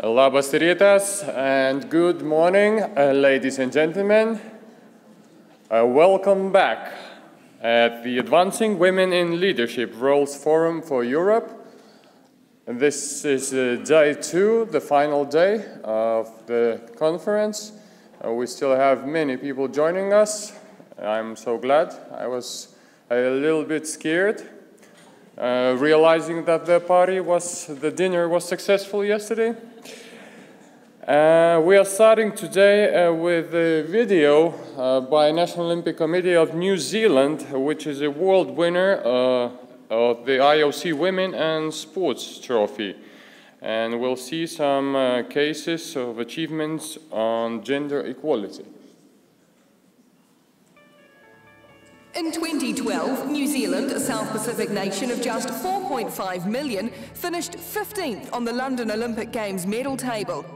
Labas rytas and good morning, ladies and gentlemen. Welcome back at the Advancing Women in Leadership Roles Forum for Europe. This is day 2, the final day of the conference. We still have many people joining us. I'm so glad. I was a little bit scared, realizing that the dinner was successful yesterday. We are starting today with a video by National Olympic Committee of New Zealand, which is a world winner of the IOC Women and Sports Trophy. And we'll see some cases of achievements on gender equality. In 2012, New Zealand, a South Pacific nation of just 4.5 million, finished 15th on the London Olympic Games medal table.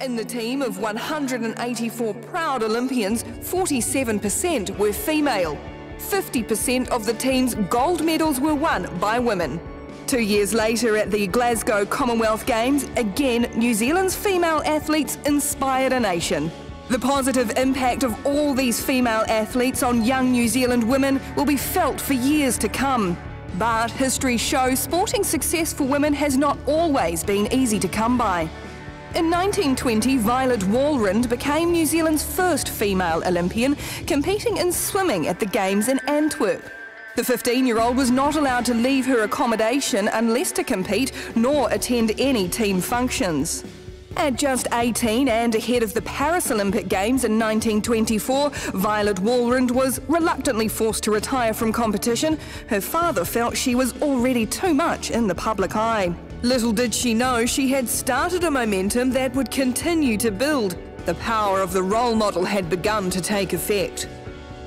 In the team of 184 proud Olympians, 47% were female. 50% of the team's gold medals were won by women. 2 years later at the Glasgow Commonwealth Games, again, New Zealand's female athletes inspired a nation. The positive impact of all these female athletes on young New Zealand women will be felt for years to come. But history shows sporting success for women has not always been easy to come by. In 1920, Violet Walrond became New Zealand's first female Olympian, competing in swimming at the Games in Antwerp. The 15-year-old was not allowed to leave her accommodation unless to compete, nor attend any team functions. At just 18 and ahead of the Paris Olympic Games in 1924, Violet Walrond was reluctantly forced to retire from competition. Her father felt she was already too much in the public eye. Little did she know she had started a momentum that would continue to build. The power of the role model had begun to take effect.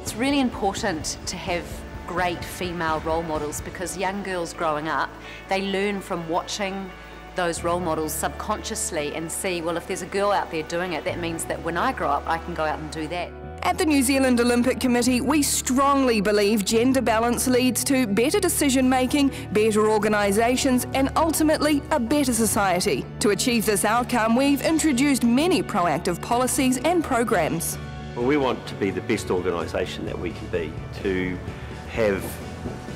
It's really important to have great female role models because young girls growing up, they learn from watching those role models subconsciously and see, well, if there's a girl out there doing it, that means that when I grow up, I can go out and do that. At the New Zealand Olympic Committee, we strongly believe gender balance leads to better decision-making, better organisations and ultimately a better society. To achieve this outcome, we've introduced many proactive policies and programs. Well, we want to be the best organisation that we can be, to have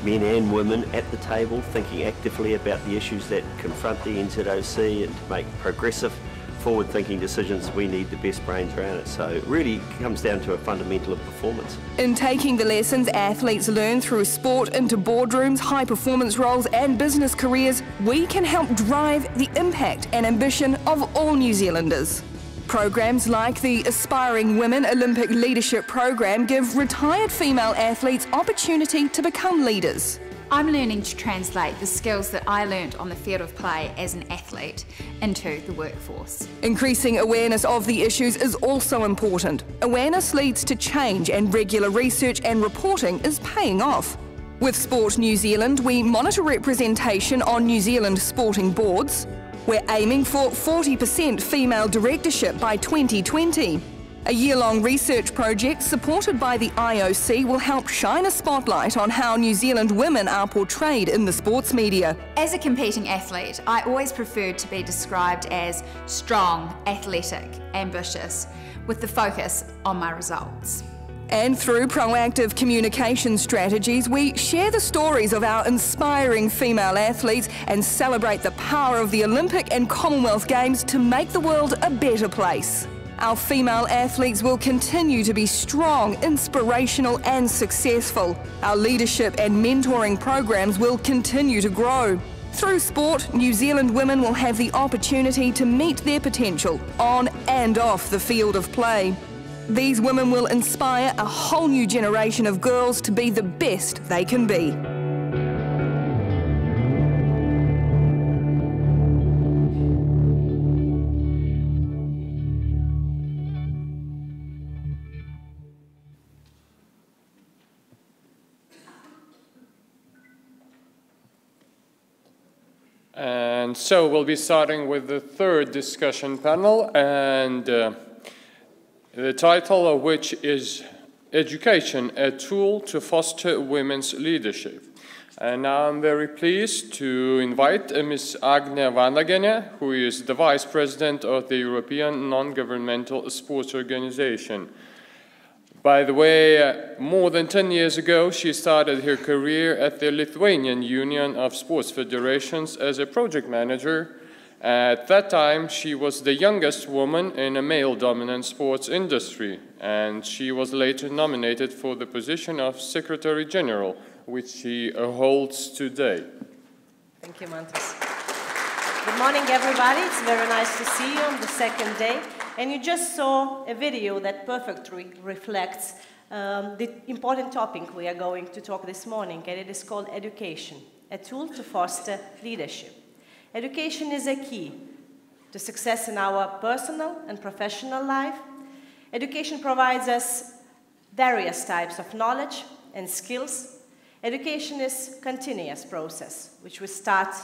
men and women at the table thinking actively about the issues that confront the NZOC and to make progressive, forward-thinking decisions. We need the best brains around it. So it really comes down to a fundamental of performance. In taking the lessons athletes learn through sport into boardrooms, high-performance roles and business careers, we can help drive the impact and ambition of all New Zealanders. Programs like the Aspiring Women Olympic Leadership Program give retired female athletes opportunity to become leaders. I'm learning to translate the skills that I learnt on the field of play as an athlete into the workforce. Increasing awareness of the issues is also important. Awareness leads to change and regular research and reporting is paying off. With Sport New Zealand, we monitor representation on New Zealand sporting boards. We're aiming for 40% female directorship by 2020. A year-long research project supported by the IOC will help shine a spotlight on how New Zealand women are portrayed in the sports media. As a competing athlete, I always preferred to be described as strong, athletic, ambitious, with the focus on my results. And through proactive communication strategies, we share the stories of our inspiring female athletes and celebrate the power of the Olympic and Commonwealth Games to make the world a better place. Our female athletes will continue to be strong, inspirational and successful. Our leadership and mentoring programs will continue to grow. Through sport, New Zealand women will have the opportunity to meet their potential on and off the field of play. These women will inspire a whole new generation of girls to be the best they can be. And so we'll be starting with the third discussion panel, and the title of which is Education, a Tool to Foster Women's Leadership. And now I'm very pleased to invite Ms. Agne Vanagiene, who is the Vice President of the European Non-Governmental Sports Organization. By the way, more than 10 years ago, she started her career at the Lithuanian Union of Sports Federations as a project manager. At that time, she was the youngest woman in a male-dominant sports industry, and she was later nominated for the position of Secretary General, which she holds today. Thank you, Mantas. Good morning, everybody. It's very nice to see you on the second day. And you just saw a video that perfectly reflects the important topic we are going to talk this morning, and it is called education, a tool to foster leadership. Education is a key to success in our personal and professional life. Education provides us various types of knowledge and skills. Education is a continuous process, which we start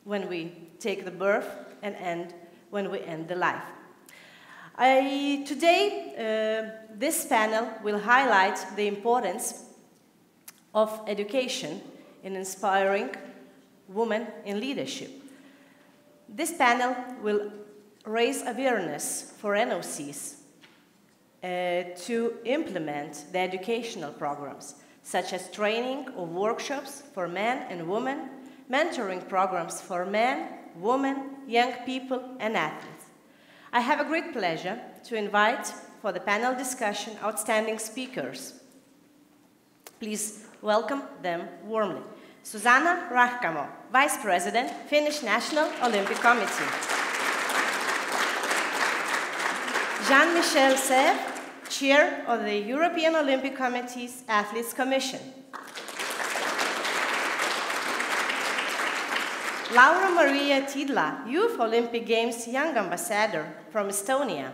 when we take the birth and end when we end the life. Today, this panel will highlight the importance of education in inspiring women in leadership. This panel will raise awareness for NOCs to implement the educational programs, such as training or workshops for men and women, mentoring programs for men, women, young people, and athletes. I have a great pleasure to invite for the panel discussion outstanding speakers. Please welcome them warmly. Susanna Rahkamo, Vice President, Finnish National Olympic Committee. Jean-Michel Saive, Chair of the European Olympic Committee's Athletes Commission. Laura Maria Tiidla, Youth Olympic Games Young Ambassador from Estonia.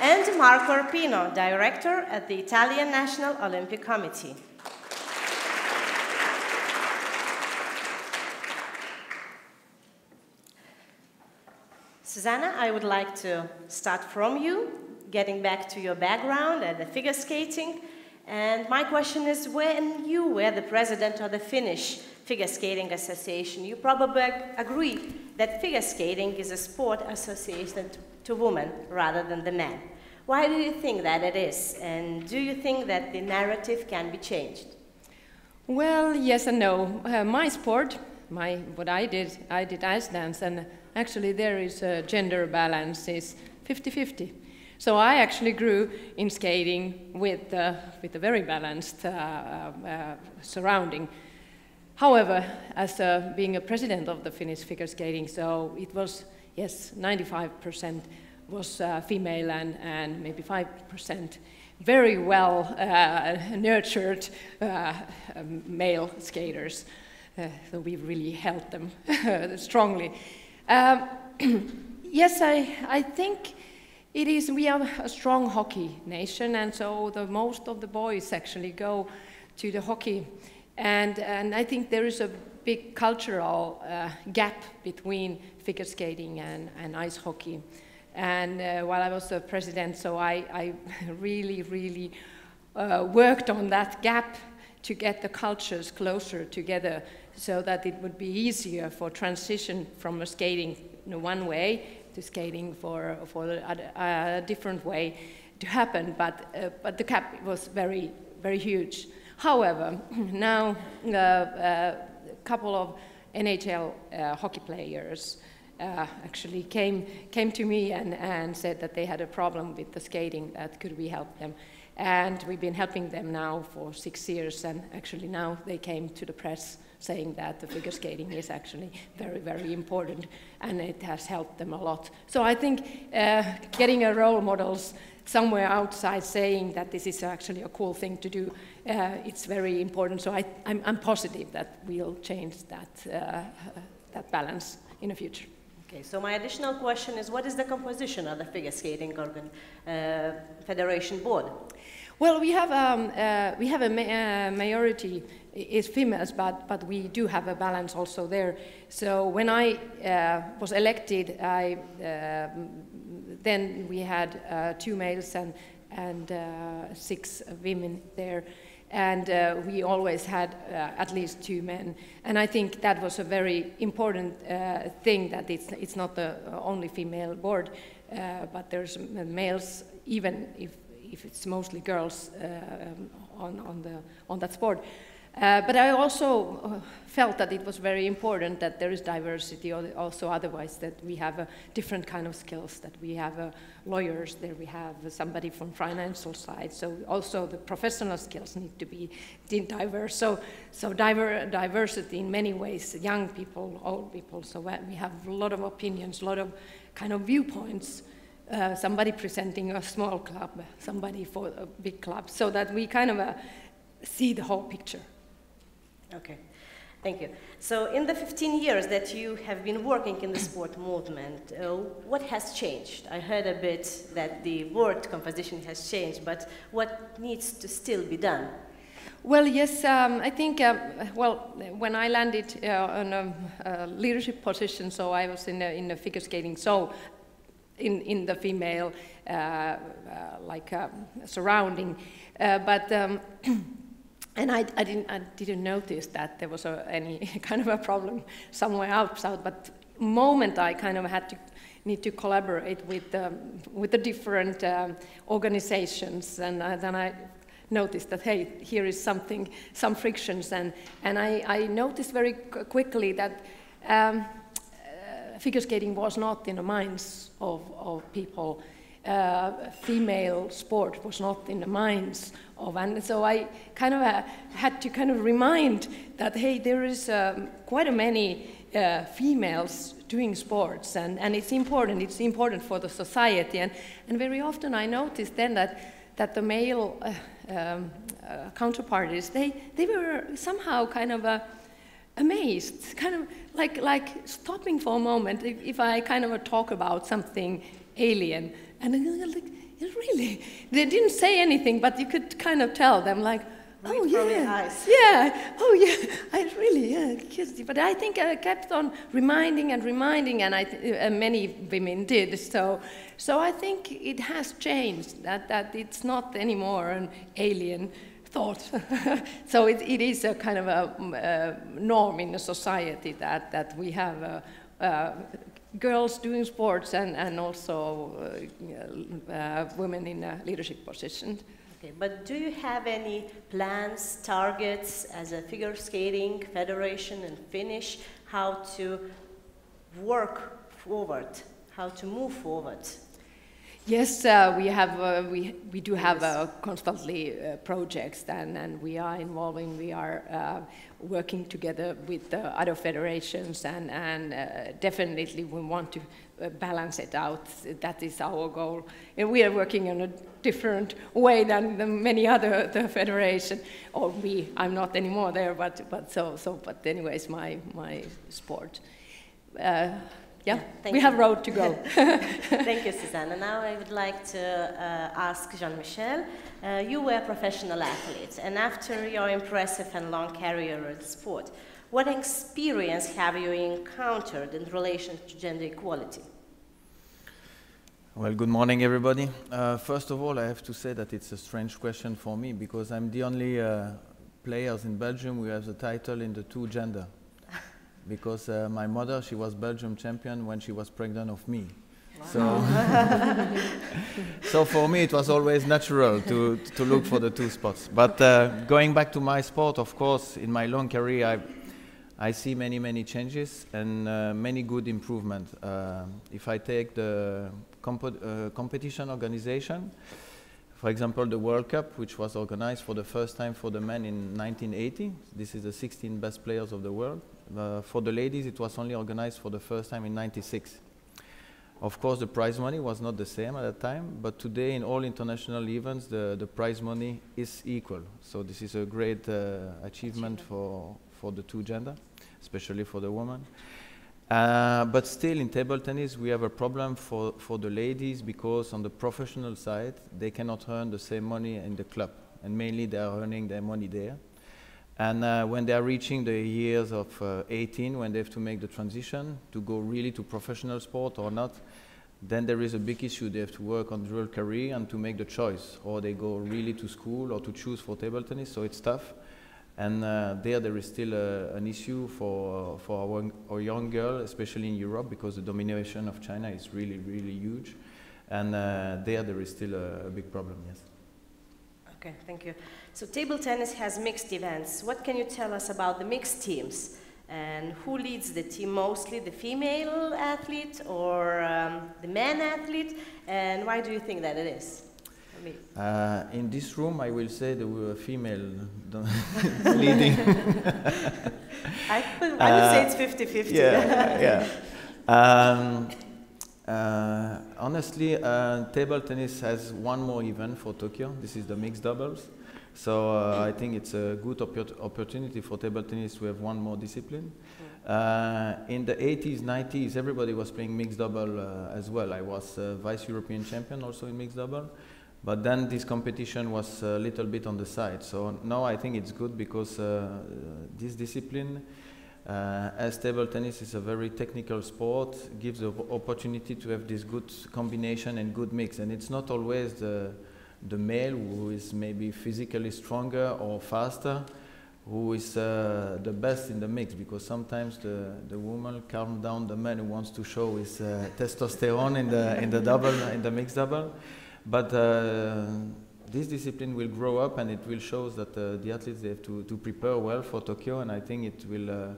And Marco Arpino, Director at the Italian National Olympic Committee. Susanna, I would like to start from you, getting back to your background at the figure skating. And my question is, when you were the president of the Finnish Figure Skating Association, you probably agree that figure skating is a sport associated to women rather than the men. Why do you think that it is? And do you think that the narrative can be changed? Well, yes and no. My sport, what I did ice dance, and actually there is a gender balance is 50-50. So I actually grew in skating with a very balanced surrounding. However, as being a president of the Finnish figure skating, so it was, yes, 95% was female and maybe 5% very well nurtured male skaters. So we really helped them strongly. Yes, I think it is, we are a strong hockey nation, and so most of the boys actually go to the hockey. And I think there is a big cultural gap between figure skating and ice hockey. And while I was the president, so I really worked on that gap to get the cultures closer together so that it would be easier for transition from skating in one way to skating for a different way to happen. But the gap was very huge. However, now a couple of NHL hockey players actually came to me and said that they had a problem with the skating, that could we help them. And we've been helping them now for 6 years, and actually now they came to the press saying that the figure skating is actually very important, and it has helped them a lot. So I think getting a role models somewhere outside saying that this is actually a cool thing to do, it's very important. So I'm positive that we'll change that balance in the future. Okay, so my additional question is, what is the composition of the figure skating federation board? Well, we have a majority is females, but we do have a balance also there. So when I was elected, then we had 2 males and and 6 women there. And we always had at least 2 men. And I think that was a very important thing, that it's not the only female board, but there's males, even if it's mostly girls on that sport. But I also felt that it was very important that there is diversity, also otherwise that we have a different kind of skills, that we have lawyers, there we have somebody from financial side, so also the professional skills need to be diverse. So diversity in many ways, young people, old people, so we have a lot of opinions, a lot of kind of viewpoints. Somebody presenting a small club, somebody for a big club, so that we kind of see the whole picture. Okay, thank you. So in the 15 years that you have been working in the sport movement, what has changed? I heard a bit that the board composition has changed, but what needs to still be done? Well, yes, I think, well, when I landed on a leadership position, so I was in the figure skating, so in the female surrounding, but and I didn't notice that there was any kind of a problem somewhere outside. But moment I kind of need to collaborate with the different organizations, and then I noticed that, hey, here is some frictions, and I noticed very quickly that figure skating was not in the minds of people. Female sport was not in the minds of, and so I kind of had to kind of remind that, hey, there is quite a many females doing sports, and it's important for the society, and very often I noticed then that the male counterparties, they were somehow kind of amazed, kind of like stopping for a moment if I kind of talk about something alien. And like, really, they didn't say anything, but you could kind of tell them, like, oh yeah, yeah, oh yeah, I really, yeah. But I think I kept on reminding, and many women did. So I think it has changed. That it's not anymore an alien thought. So it is a kind of a norm in the society that we have. Girls doing sports and also women in leadership positions. Okay, but do you have any plans, targets as a figure skating federation and Finnish, how to work forward, how to move forward? Yes, we have. We do have constantly projects, and we are involving. We are working together with other federations, and definitely we want to balance it out. That is our goal. And we are working in a different way than many other federations. Or we. I'm not anymore there, but anyways, my sport. Yeah, we have road to go. Thank you, Susanna. Now I would like to ask Jean-Michel. You were a professional athlete, and after your impressive and long career in the sport, what experience have you encountered in relation to gender equality? Well, good morning, everybody. First of all, I have to say that it's a strange question for me, because I'm the only players in Belgium who have the title in the 2 gender. Because my mother, she was Belgium champion when she was pregnant of me. Wow. So for me, it was always natural to look for the 2 spots. But going back to my sport, of course, in my long career, I see many changes and many good improvements. If I take the competition organization, for example, the World Cup, which was organized for the first time for the men in 1980. This is the 16 best players of the world. For the ladies, it was only organized for the first time in '96. Of course, the prize money was not the same at that time, but today in all international events, the prize money is equal. So this is a great achievement for the 2 gender, especially for the women. But still, in table tennis, we have a problem for the ladies, because on the professional side, they cannot earn the same money in the club, and mainly they are earning their money there. And when they are reaching the years of 18, when they have to make the transition to go really to professional sport or not, then there is a big issue. They have to work on dual career and to make the choice, or they go really to school or to choose for table tennis, so it's tough. And there is still an issue for our young girl, especially in Europe, because the domination of China is really, really huge. And there is still a big problem, yes. Okay, thank you. So table tennis has mixed events. What can you tell us about the mixed teams? And who leads the team mostly, the female athlete or the man athlete? And why do you think that it is? In this room, I will say there were a female leading. I would say it's 50-50. Yeah, yeah. Honestly, table tennis has one more event for Tokyo. This is the mixed doubles. So I think it's a good opportunity for table tennis to have one more discipline. In the 80s, 90s, everybody was playing mixed double as well. I was vice European champion also in mixed double. But then this competition was a little bit on the side. So now I think it's good because this discipline, as table tennis is a very technical sport, gives the opportunity to have this good combination and good mix. And it's not always the male who is maybe physically stronger or faster who is the best in the mix, because sometimes the woman calms down the man who wants to show his testosterone in the double, in the mixed double. But this discipline will grow up, and it will show that the athletes, they have to prepare well for Tokyo, and I think it will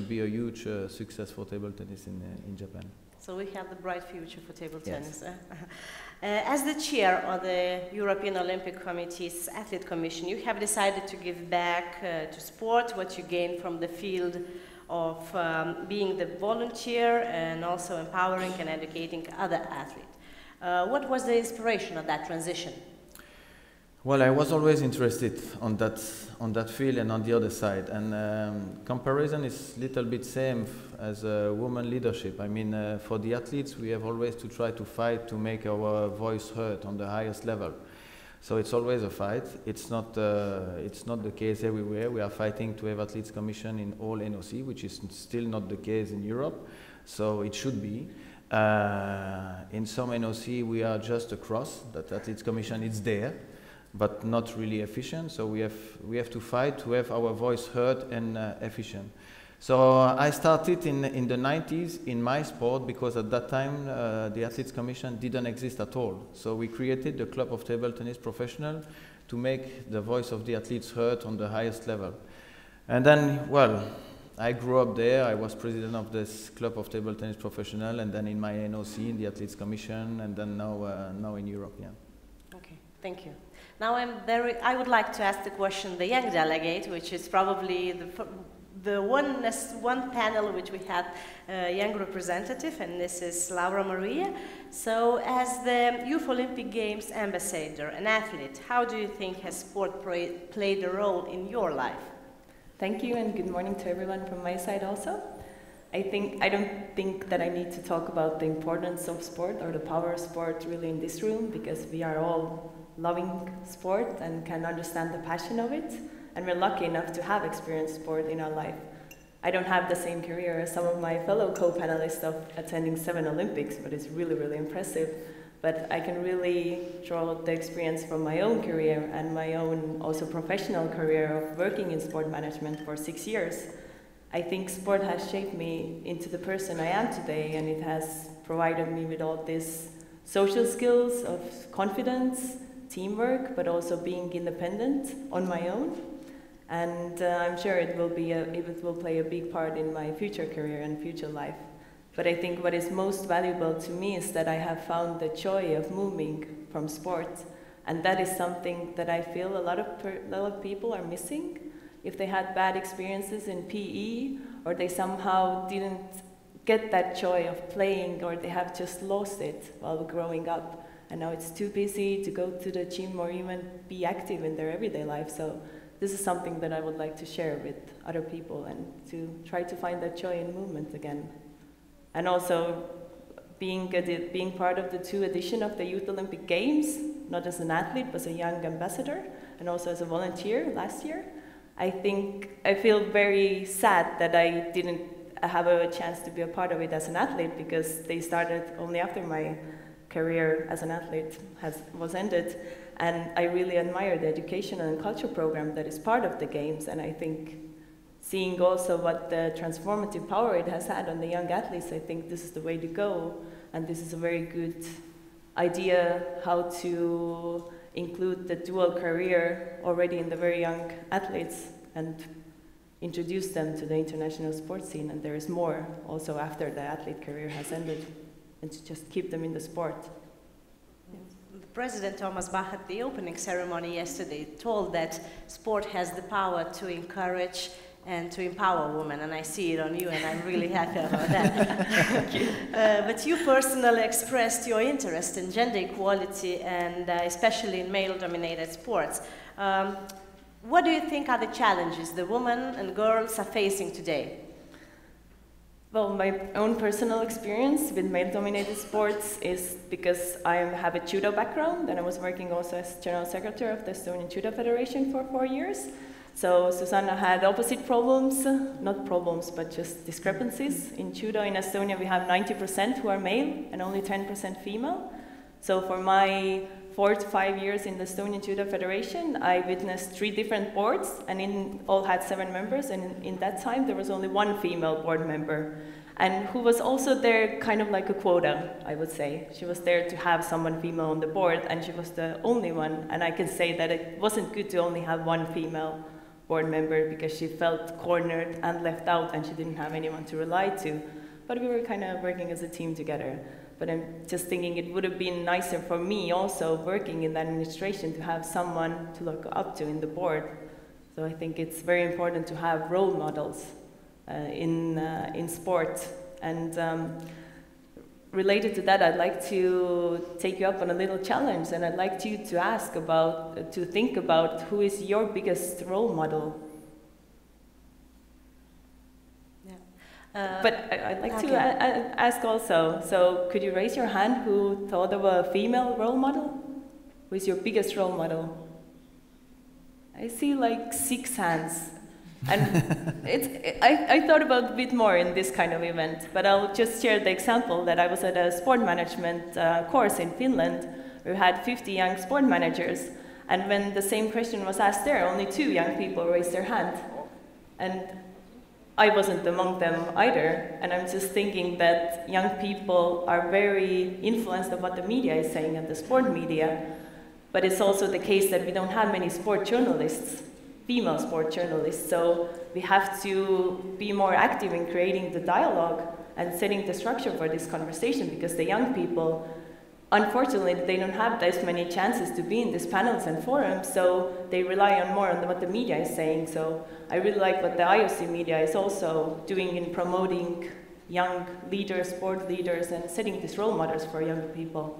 be a huge success for table tennis in Japan. So we have the bright future for table tennis. As the chair of the European Olympic Committee's Athlete Commission, you have decided to give back to sport what you gained from the field of being the volunteer and also empowering and educating other athletes. What was the inspiration of that transition? Well, I was always interested on that field and on the other side, and comparison is a little bit same as women leadership. I mean, for the athletes, we have always to try to fight to make our voice heard on the highest level. So it's always a fight. It's not the case everywhere. We are fighting to have athletes commission in all NOC, which is still not the case in Europe. So it should be. In some NOC, we are just across. That athletes commission is there, but not really efficient. So we have to fight to have our voice heard and efficient. So I started in the 90s in my sport, because at that time the Athletes Commission didn't exist at all. So we created the Club of Table Tennis Professional to make the voice of the athletes heard on the highest level. And then, well, I grew up there. I was president of this Club of Table Tennis Professional, and then in my NOC in the Athletes Commission, and then now in Europe. Yeah. Okay, thank you. Now I would like to ask the question, the young delegate, which is probably the one panel which we had a young representative, and this is Laura Maria. So as the Youth Olympic Games ambassador, an athlete, how do you think has sport played a role in your life? Thank you, and good morning to everyone from my side also. I don't think that I need to talk about the importance of sport or the power of sport really in this room, because we are all loving sport and can understand the passion of it, and we're lucky enough to have experienced sport in our life. I don't have the same career as some of my fellow co-panelists of attending 7 Olympics, but it's really, really impressive. But I can really draw the experience from my own career and my own also professional career of working in sport management for 6 years. I think sport has shaped me into the person I am today, and it has provided me with all these social skills of confidence, teamwork, but also being independent on my own. And I'm sure it will play a big part in my future career and future life. But I think what is most valuable to me is that I have found the joy of moving from sport, and that is something that I feel a lot of people are missing. If they had bad experiences in PE, or they somehow didn't get that joy of playing, or they have just lost it while growing up, and now it's too busy to go to the gym or even be active in their everyday life. So this is something that I would like to share with other people, and to try to find that joy in movement again. And also being part of the 2 edition of the Youth Olympic Games, not as an athlete, but as a young ambassador, and also as a volunteer last year. I think I feel very sad that I didn't have a chance to be a part of it as an athlete, because they started only after my career as an athlete was ended. And I really admire the education and culture program that is part of the games, and I think seeing also what the transformative power it has had on the young athletes, I think this is the way to go, and this is a very good idea how to include the dual career already in the very young athletes and introduce them to the international sports scene, and there is more also after the athlete career has ended, and to just keep them in the sport. President Thomas Bach at the opening ceremony yesterday told that sport has the power to encourage and to empower women, and I see it on you, and I'm really happy about that. Thank you. But you personally expressed your interest in gender equality, and especially in male-dominated sports. What do you think are the challenges the women and girls are facing today? Well, my own personal experience with male-dominated sports is because I have a judo background, and I was working also as General Secretary of the Estonian Judo Federation for 4 years. So Susanna had opposite problems, not problems, but just discrepancies. In judo in Estonia, we have 90% who are male and only 10% female. So for my 4 to 5 years in the Estonian Judo Federation, I witnessed 3 different boards, and all had 7 members, and in that time there was only 1 female board member, and who was also there kind of like a quota, I would say. She was there to have someone female on the board, and she was the only one, and I can say that it wasn't good to only have 1 female board member, because she felt cornered and left out, and she didn't have anyone to rely to. But we were kind of working as a team together. But I'm just thinking it would have been nicer for me also working in the administration to have someone to look up to in the board. So I think it's very important to have role models in sport. And related to that, I'd like to take you up on a little challenge, and I'd like you to think about who is your biggest role model. But I'd like to ask also, so could you raise your hand who thought of a female role model? Who is your biggest role model? I see like 6 hands. And I thought about a bit more in this kind of event, but I'll just share the example that I was at a sport management course in Finland. We had 50 young sport managers, and when the same question was asked there, only 2 young people raised their hand. And I wasn't among them either, and I'm just thinking that young people are very influenced by what the media is saying, and the sport media, but it's also the case that we don't have many sport journalists, female sport journalists, so we have to be more active in creating the dialogue and setting the structure for this conversation, because the young people, unfortunately, they don't have as many chances to be in these panels and forums, so they rely on more on what the media is saying. So I really like what the IOC media is also doing in promoting young leaders, sport leaders, and setting these role models for young people.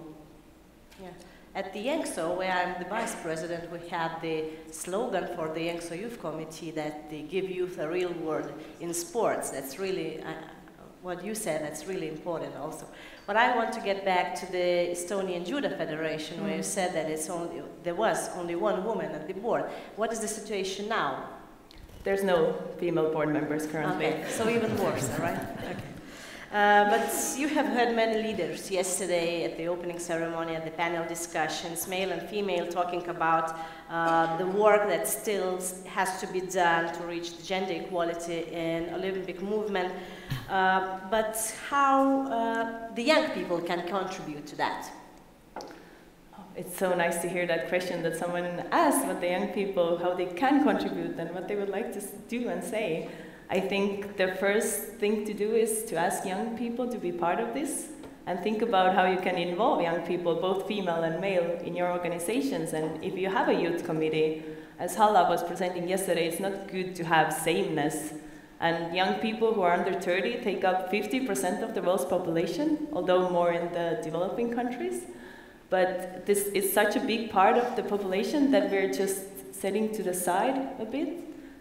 Yeah. At the ENGSO, where I'm the vice president, we have the slogan for the ENGSO Youth Committee that they give youth a real word in sports. That's really, what you said, that's really important also. But I want to get back to the Estonian Judo Federation, where you said that there was only 1 woman at the board. What is the situation now? There's no female board members currently. Okay, so even worse, all right? Okay. But you have heard many leaders yesterday at the opening ceremony, at the panel discussions, male and female, talking about the work that still has to be done to reach gender equality in Olympic movement, but how the young people can contribute to that. It's so nice to hear that question that someone asked, what the young people, how they can contribute and what they would like to do and say. I think the first thing to do is to ask young people to be part of this and think about how you can involve young people, both female and male, in your organizations. And if you have a youth committee, as Halla was presenting yesterday, it's not good to have sameness. And young people who are under 30 take up 50% of the world's population, although more in the developing countries. But this is such a big part of the population that we're just setting to the side a bit.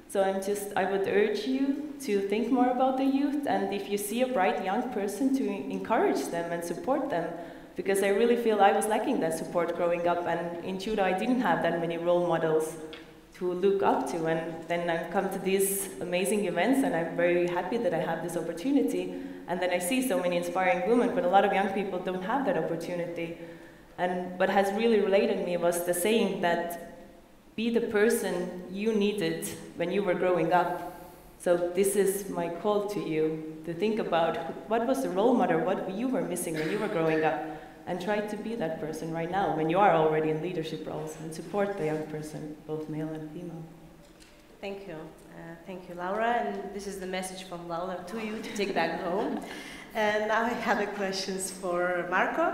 So I would urge you to think more about the youth, and if you see a bright young person, to encourage them and support them, because I really feel I was lacking that support growing up, and in judo I didn't have that many role models to look up to, and then I come to these amazing events, and I'm very happy that I have this opportunity, and then I see so many inspiring women, but a lot of young people don't have that opportunity. And what has really related me was the saying that be the person you needed when you were growing up. So this is my call to you, to think about what was the role model, what you were missing when you were growing up, and try to be that person right now when you are already in leadership roles, and support the young person, both male and female. Thank you. Thank you, Laura. And this is the message from Laura to you to take back home. And now I have a questions for Marco.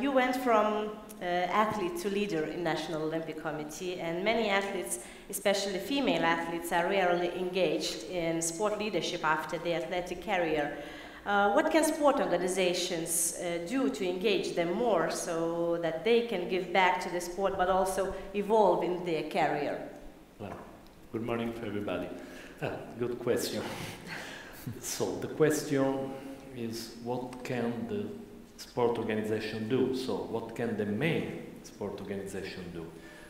You went from athlete to leader in National Olympic Committee, and many athletes, especially female athletes, are rarely engaged in sport leadership after their athletic career. What can sport organizations do to engage them more so that they can give back to the sport but also evolve in their career? Well, good morning to everybody. Good question. So the question is, what can the sport organization do? So what can the main sport organization do?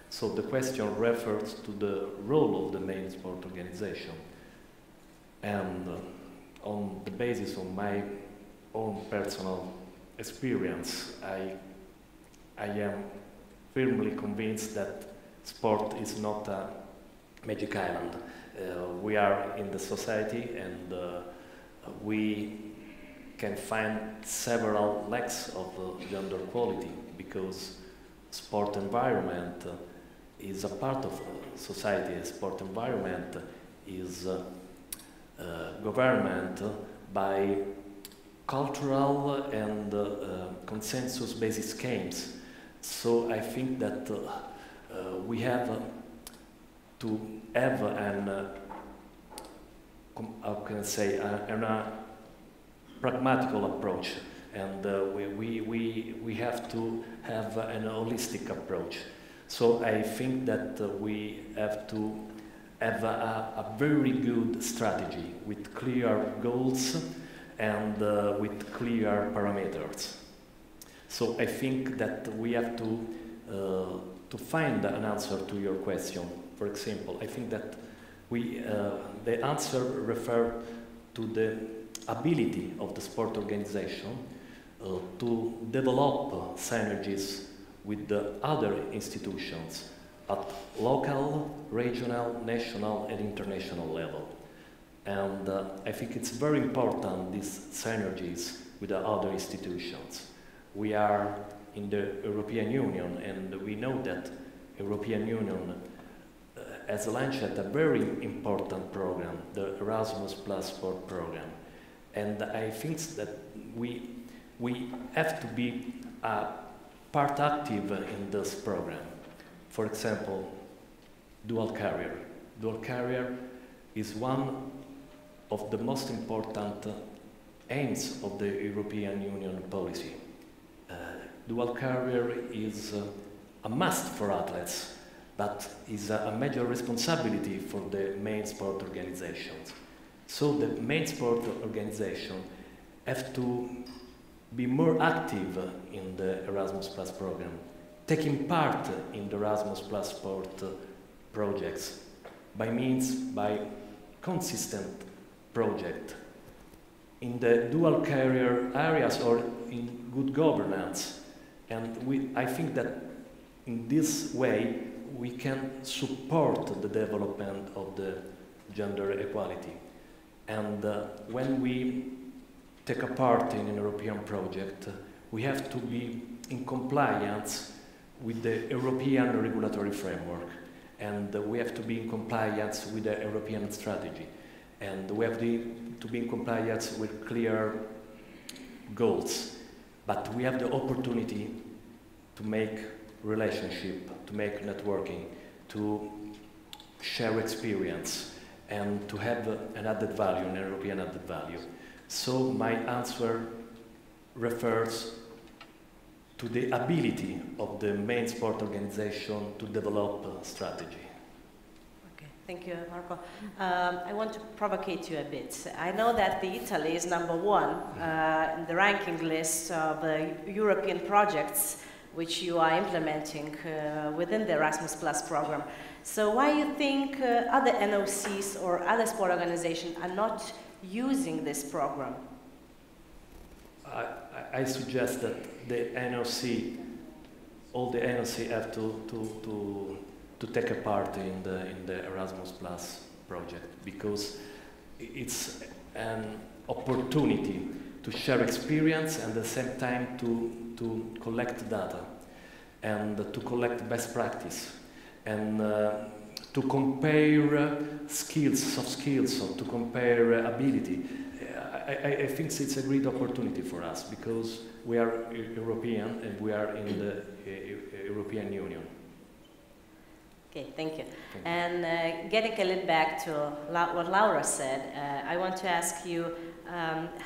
So the question refers to the role of the main sport organization. And on the basis of my own personal experience, I am firmly convinced that sport is not a magic island. We are in the society, and we can find several lacks of gender equality, because sport environment is a part of society. A sport environment is government by cultural and consensus-based schemes. So I think that we have to have an, how can I say, a pragmatical approach, and we have to have an holistic approach. So I think that we have to have a very good strategy with clear goals and with clear parameters. So I think that we have to find an answer to your question. For example, I think that the answer refers to the ability of the sport organization to develop synergies with the other institutions at local, regional, national and international level. And I think it's very important, these synergies with the other institutions. We are in the European Union, and we know that European Union has launched a very important program, the Erasmus Plus Sport program. And I think that we have to be part active in this program. For example, dual career. Dual career is one of the most important aims of the European Union policy. Dual career is a must for athletes, but is a major responsibility for the main sport organizations. So the main sport organization have to be more active in the Erasmus Plus program, taking part in the Erasmus Plus sport projects by consistent project in the dual career areas or in good governance. And I think that in this way we can support the development of the gender equality. And when we take a part in an European project, we have to be in compliance with the European regulatory framework, and we have to be in compliance with the European strategy, and we have to be in compliance with clear goals. But we have the opportunity to make relationship, to make networking, to share experience, and to have an added value, an European added value. So my answer refers to the ability of the main sport organization to develop a strategy. Okay, thank you, Marco. I want to provocate you a bit. I know that Italy is #1 in the ranking list of European projects which you are implementing within the Erasmus Plus program. So why you think other NOCs or other sport organizations are not using this program? I suggest that the NOC, all the NOC have to take a part in the Erasmus Plus project, because it's an opportunity to share experience and at the same time to collect data and to collect best practice and to compare skills, soft skills, or to compare ability. I think it's a great opportunity for us because we are European and we are in the European Union. Okay, thank you. And getting a little back to what Laura said, I want to ask you,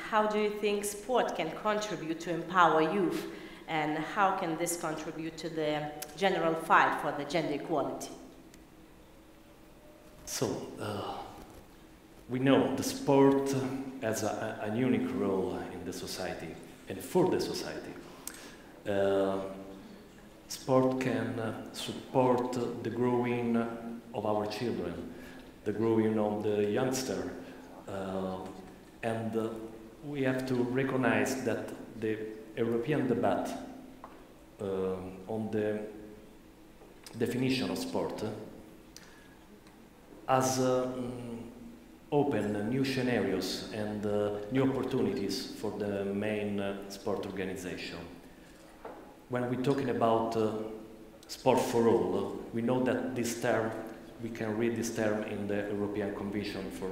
how do you think sport can contribute to empower youth, and how can this contribute to the general fight for the gender equality? So, we know the sport has a unique role in the society and for the society. Sport can support the growing of our children, the growing of the youngster, and we have to recognize that the European debate on the definition of sport has opened new scenarios and new opportunities for the main sport organization. When we're talking about sport for all, we know that this term, we can read this term in the European Convention for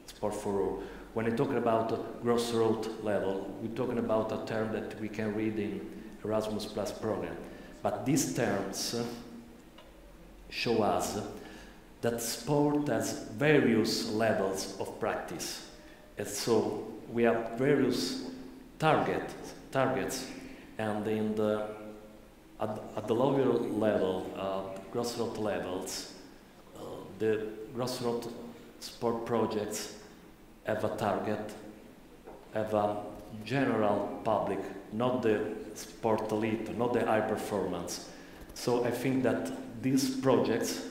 Sport for All. When we're talking about grassroots level, we're talking about a term that we can read in Erasmus Plus program. But these terms show us that sport has various levels of practice. And so we have various targets, and at the lower level, grassroots levels, the grassroots sport projects have a target, have a general public, not the sport elite, not the high performance. So I think that these projects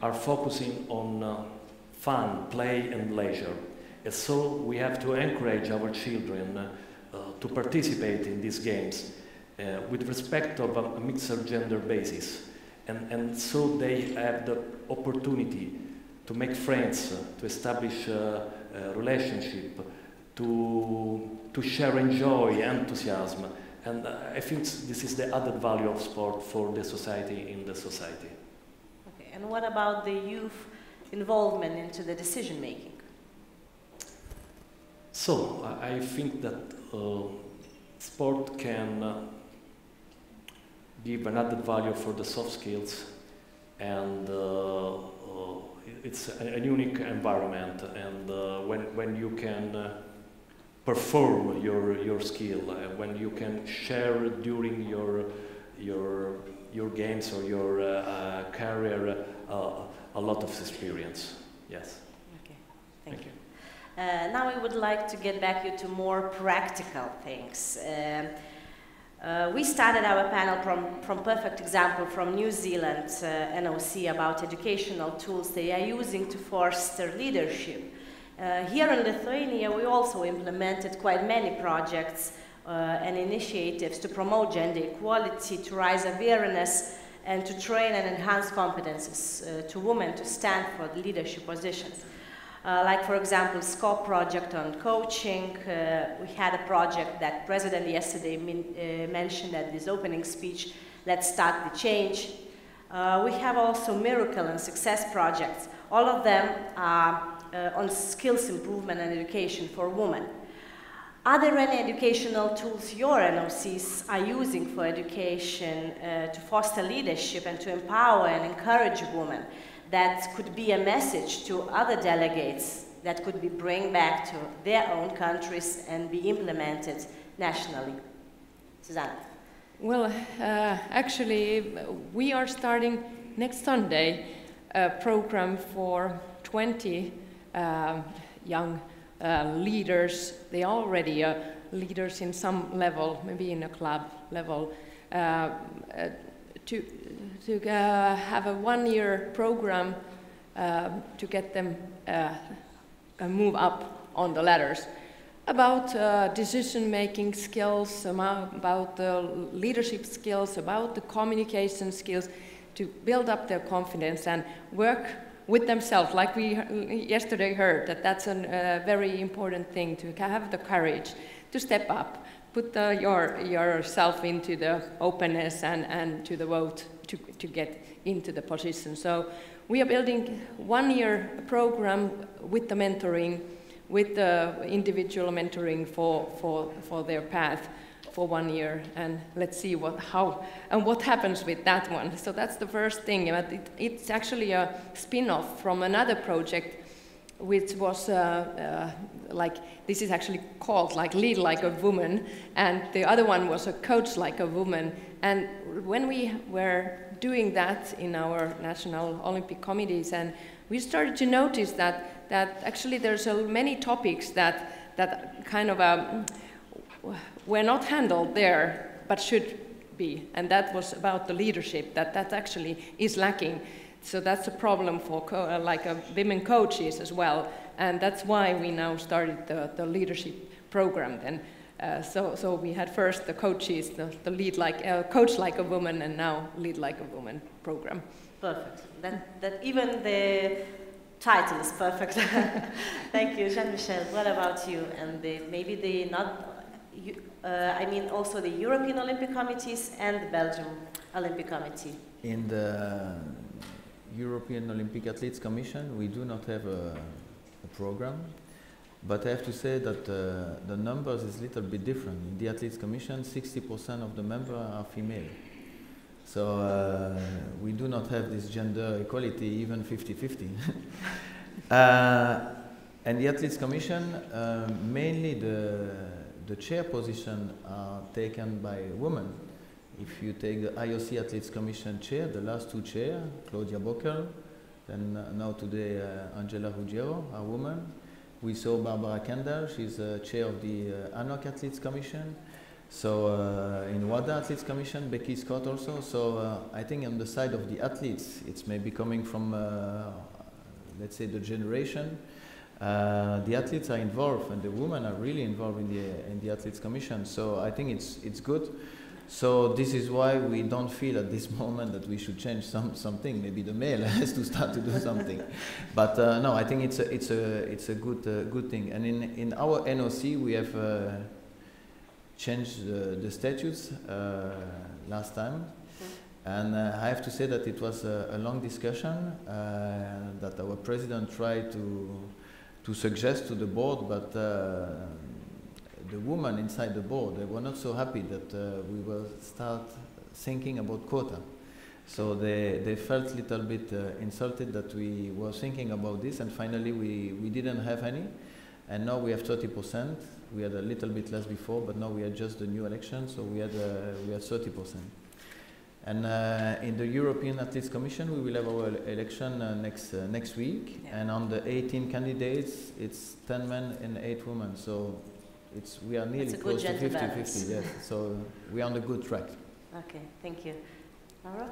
are focusing on fun, play and leisure. And so we have to encourage our children to participate in these games with respect of a mixed gender basis. And so they have the opportunity to make friends, to establish a relationship, to share enjoy, enthusiasm. And I think this is the added value of sport for the society in the society. Okay, and what about the youth involvement into the decision making? So I think that sport can give an added value for the soft skills, and it's a unique environment, and when you can perform your skill, when you can share during your games or your career a lot of experience. Yes. Okay, thank you. Now we would like to get back to more practical things. We started our panel from perfect example from New Zealand NOC about educational tools they are using to foster leadership. Here in Lithuania, we also implemented quite many projects and initiatives to promote gender equality, to raise awareness, and to train and enhance competences to women to stand for leadership positions. Like, for example, SCOP project on coaching. We had a project that President yesterday mentioned at his opening speech, Let's Start the Change. We have also Miracle and Success projects. All of them are on skills improvement and education for women. Are there any educational tools your NOCs are using for education to foster leadership and to empower and encourage women, that could be a message to other delegates that could be bring back to their own countries and be implemented nationally? Susanna. Well, actually, we are starting next Sunday a program for 20 young leaders. They are already leaders in some level, maybe in a club level, have a one-year program to get them move up on the ladders, about decision-making skills, about the leadership skills, about the communication skills, to build up their confidence and work with themselves, like we yesterday heard, that's a very important thing, to have the courage to step up, put yourself into the openness and to the vote to get into the position. So we are building one-year program with the mentoring, with the individual mentoring for their path for 1 year, and let's see what happens with that one. So that's the first thing. But it's actually a spin-off from another project, which was like, this is actually called like Lead Like a Woman, and the other one was a Coach Like a Woman. And when we were doing that in our national Olympic committees, and we started to notice that actually there's so many topics that kind of were not handled there, but should be, and that was about the leadership, that actually is lacking. So that's a problem for women coaches as well, and that's why we now started the leadership program then. So we had first the coaches, the lead coach like a woman, and now lead like a woman program. Perfect. That even the title is perfect. Thank you, Jean-Michel. What about you? And also the European Olympic Committees and the Belgium Olympic Committee. In the European Olympic Athletes Commission, we do not have a program, but I have to say that the numbers is a little bit different. In the Athletes Commission, 60% of the members are female. So we do not have this gender equality, even 50-50. And the Athletes Commission, mainly the chair position are taken by women. If you take the IOC Athletes Commission chair, the last two chairs, Claudia Bockel, then now today Angela Ruggiero, a woman. We saw Barbara Kendall, she's chair of the ANOC Athletes Commission. So in WADA Athletes Commission, Becky Scott also. So I think on the side of the athletes, it's maybe coming from, let's say, the generation. The athletes are involved, and the women are really involved in the Athletes Commission. So I think it's good. So this is why we don't feel at this moment that we should change something. Maybe the male has to start to do something. But no, I think it's a good thing. And in our NOC we have changed the statutes last time. And I have to say that it was a long discussion that our president tried to suggest to the board, but the women inside the board, they were not so happy that we will start thinking about quota. So they felt a little bit insulted that we were thinking about this, and finally we didn't have any. And now we have 30%. We had a little bit less before, but now we had just the new election, so we had 30%. And in the European Athletes Commission, we will have our election next week. Yeah. And on the 18 candidates, it's 10 men and 8 women. So we are nearly close to 50-50. Yes. So we are on a good track. Okay, thank you. Laura?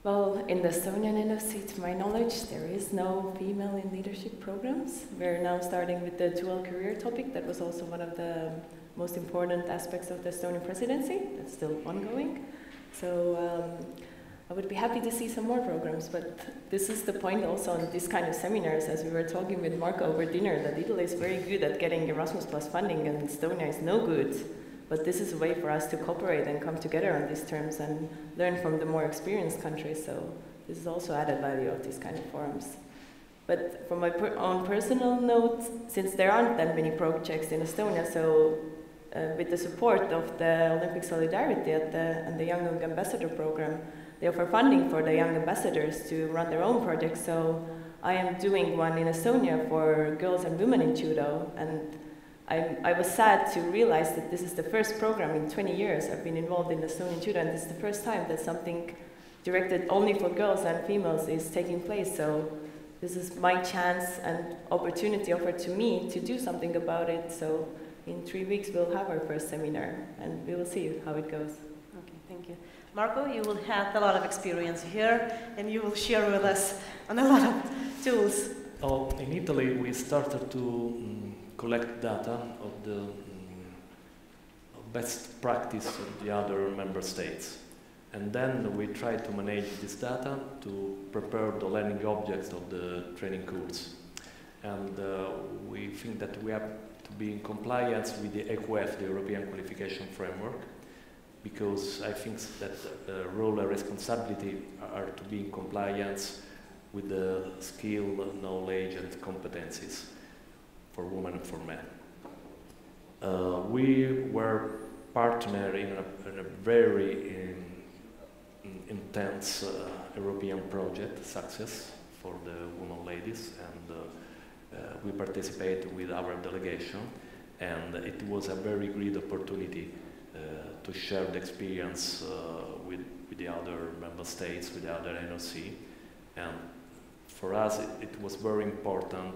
Well, in the Estonian NOC, to my knowledge, there is no female in leadership programs. We're now starting with the dual career topic. That was also one of the most important aspects of the Estonian presidency. That's still ongoing. So I would be happy to see some more programs, but this is the point also on this kind of seminars, as we were talking with Marco over dinner, that Italy is very good at getting Erasmus Plus funding and Estonia is no good. But this is a way for us to cooperate and come together on these terms and learn from the more experienced countries. So this is also added value of these kind of forums. But from my own personal note, since there aren't that many projects in Estonia, so with the support of the Olympic Solidarity and the Young Ambassador Program, they offer funding for the young ambassadors to run their own projects. So I am doing one in Estonia for girls and women in judo, and I was sad to realize that this is the first program in 20 years I've been involved in Estonian judo, and this is the first time that something directed only for girls and females is taking place. So this is my chance and opportunity offered to me to do something about it. So in 3 weeks we'll have our first seminar, and we will see how it goes. Okay, thank you. Marco, you will have a lot of experience here, and you will share with us on a lot of tools. Oh, in Italy, we started to collect data of the best practice of the other member states. And then we try to manage this data to prepare the learning objects of the training course. And we think that we have to be in compliance with the EQF, the European Qualification Framework, because I think that role and responsibility are to be in compliance with the skill, knowledge and competencies for women and for men. We were partner in a very intense European project, Success, for the women ladies, and we participated with our delegation, and it was a very great opportunity to share the experience with the other member states, with the other NOC, and for us it was very important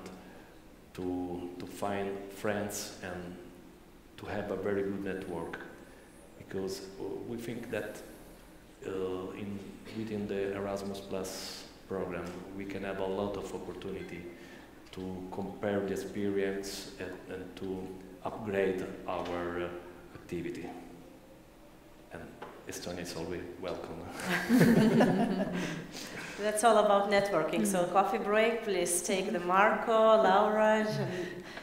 to find friends and to have a very good network, because we think that within the Erasmus Plus program we can have a lot of opportunity to compare the experience and to upgrade our activity. And Estonia is always welcome. That's all about networking. So coffee break, please take the Marco, Laura,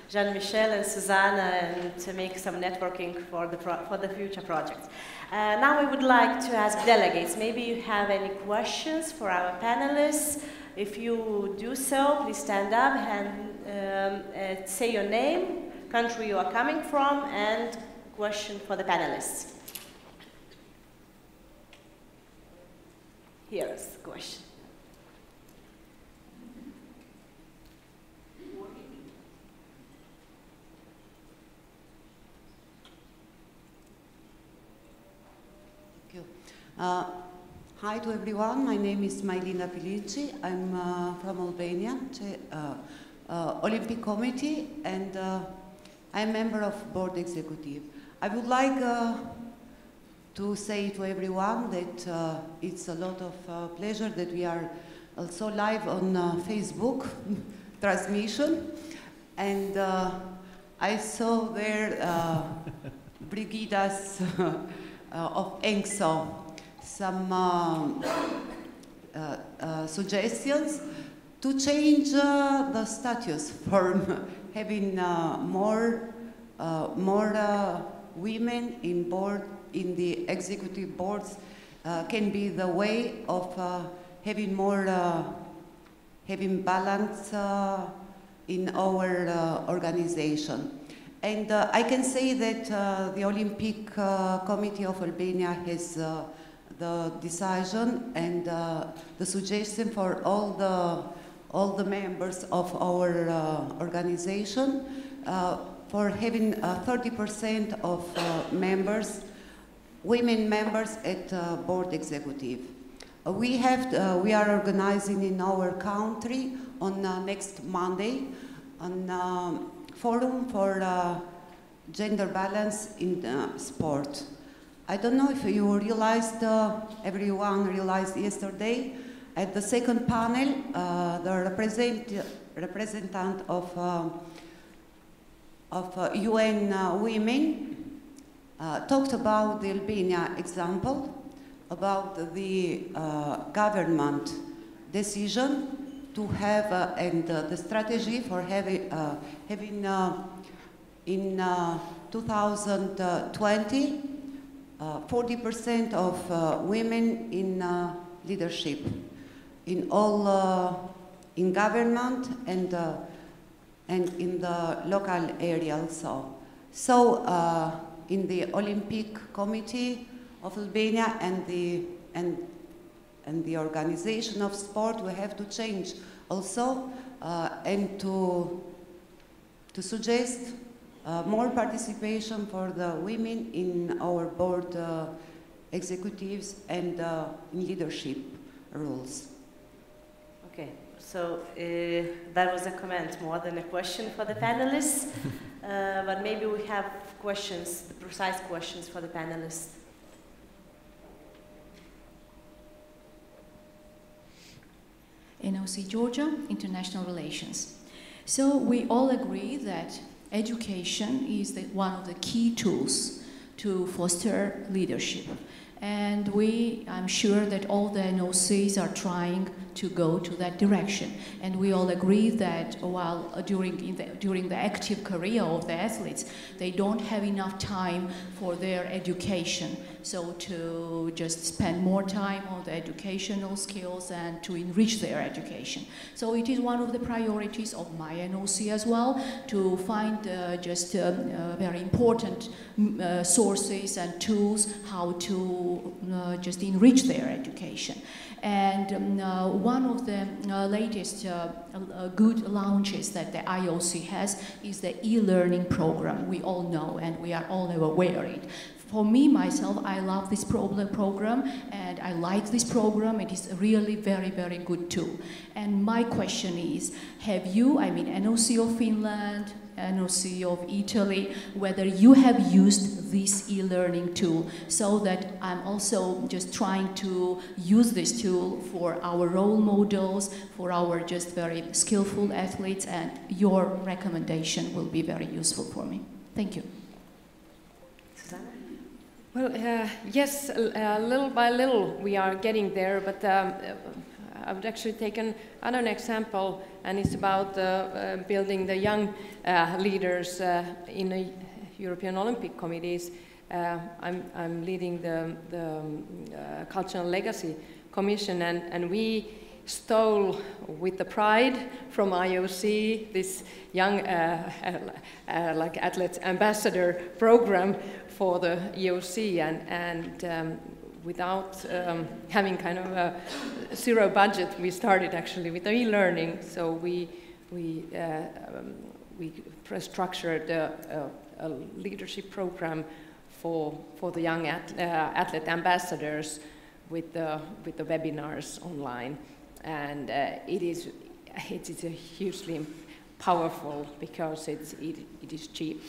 Jean-Michel and Susanna, and to make some networking for the future projects. Now we would like to ask delegates, maybe you have any questions for our panelists. If you do so, please stand up and say your name, country you are coming from, and question for the panelists. Here's the question. Thank you. Hi to everyone, my name is Mailina Filici. I'm from Albania, Olympic Committee, and I'm a member of Board Executive. I would like to say to everyone that it's a lot of pleasure that we are also live on Facebook transmission, and I saw there Brigida's of ENGSO some suggestions to change the status for having more women in the executive boards can be the way of having more having balance in our organization. And I can say that the Olympic Committee of Albania has the decision and the suggestion for all the members of our organization for having 30% of members, women members at board executive. We are organizing in our country on next Monday on forum for gender balance in sport. I don't know if you realized, everyone realized yesterday at the second panel, the representative of UN Women talked about the Albania example, about the government decision to have and the strategy for having in 2020 40% of women in leadership in all in government and in the local area also. So in the Olympic Committee of Albania and the organization of sport, we have to change also and to suggest more participation for the women in our board executives and in leadership roles. Okay, so that was a comment more than a question for the panelists, but maybe we have questions, the precise questions for the panelists. NOC Georgia, International Relations. So we all agree that education is one of the key tools to foster leadership. And I'm sure that all the NOCs are trying to go to that direction. And we all agree that while during the active career of the athletes, they don't have enough time for their education. So to just spend more time on the educational skills and to enrich their education. So it is one of the priorities of my NOC as well, to find very important sources and tools how to just enrich their education. And one of the latest good launches that the IOC has is the e-learning program. We all know and we are all aware of it. For me, myself, I love this program and I like this program. It is really very, very good too. And my question is, have you, NOC of Finland, NOC of Italy, whether you have used this e-learning tool, so that I'm also just trying to use this tool for our role models, for our just very skillful athletes, and your recommendation will be very useful for me. Thank you. Susanna? Well, yes, little by little we are getting there, but I would actually take another example, and it's about building the young leaders in the European Olympic committees. I'm leading the Cultural Legacy Commission, and we stole with the pride from IOC this young athlete ambassador program for the EOC, and without having kind of a zero budget, we started actually with e-learning. So we structured a leadership program for the young athlete ambassadors with the webinars online, and it is a hugely powerful because it is cheap.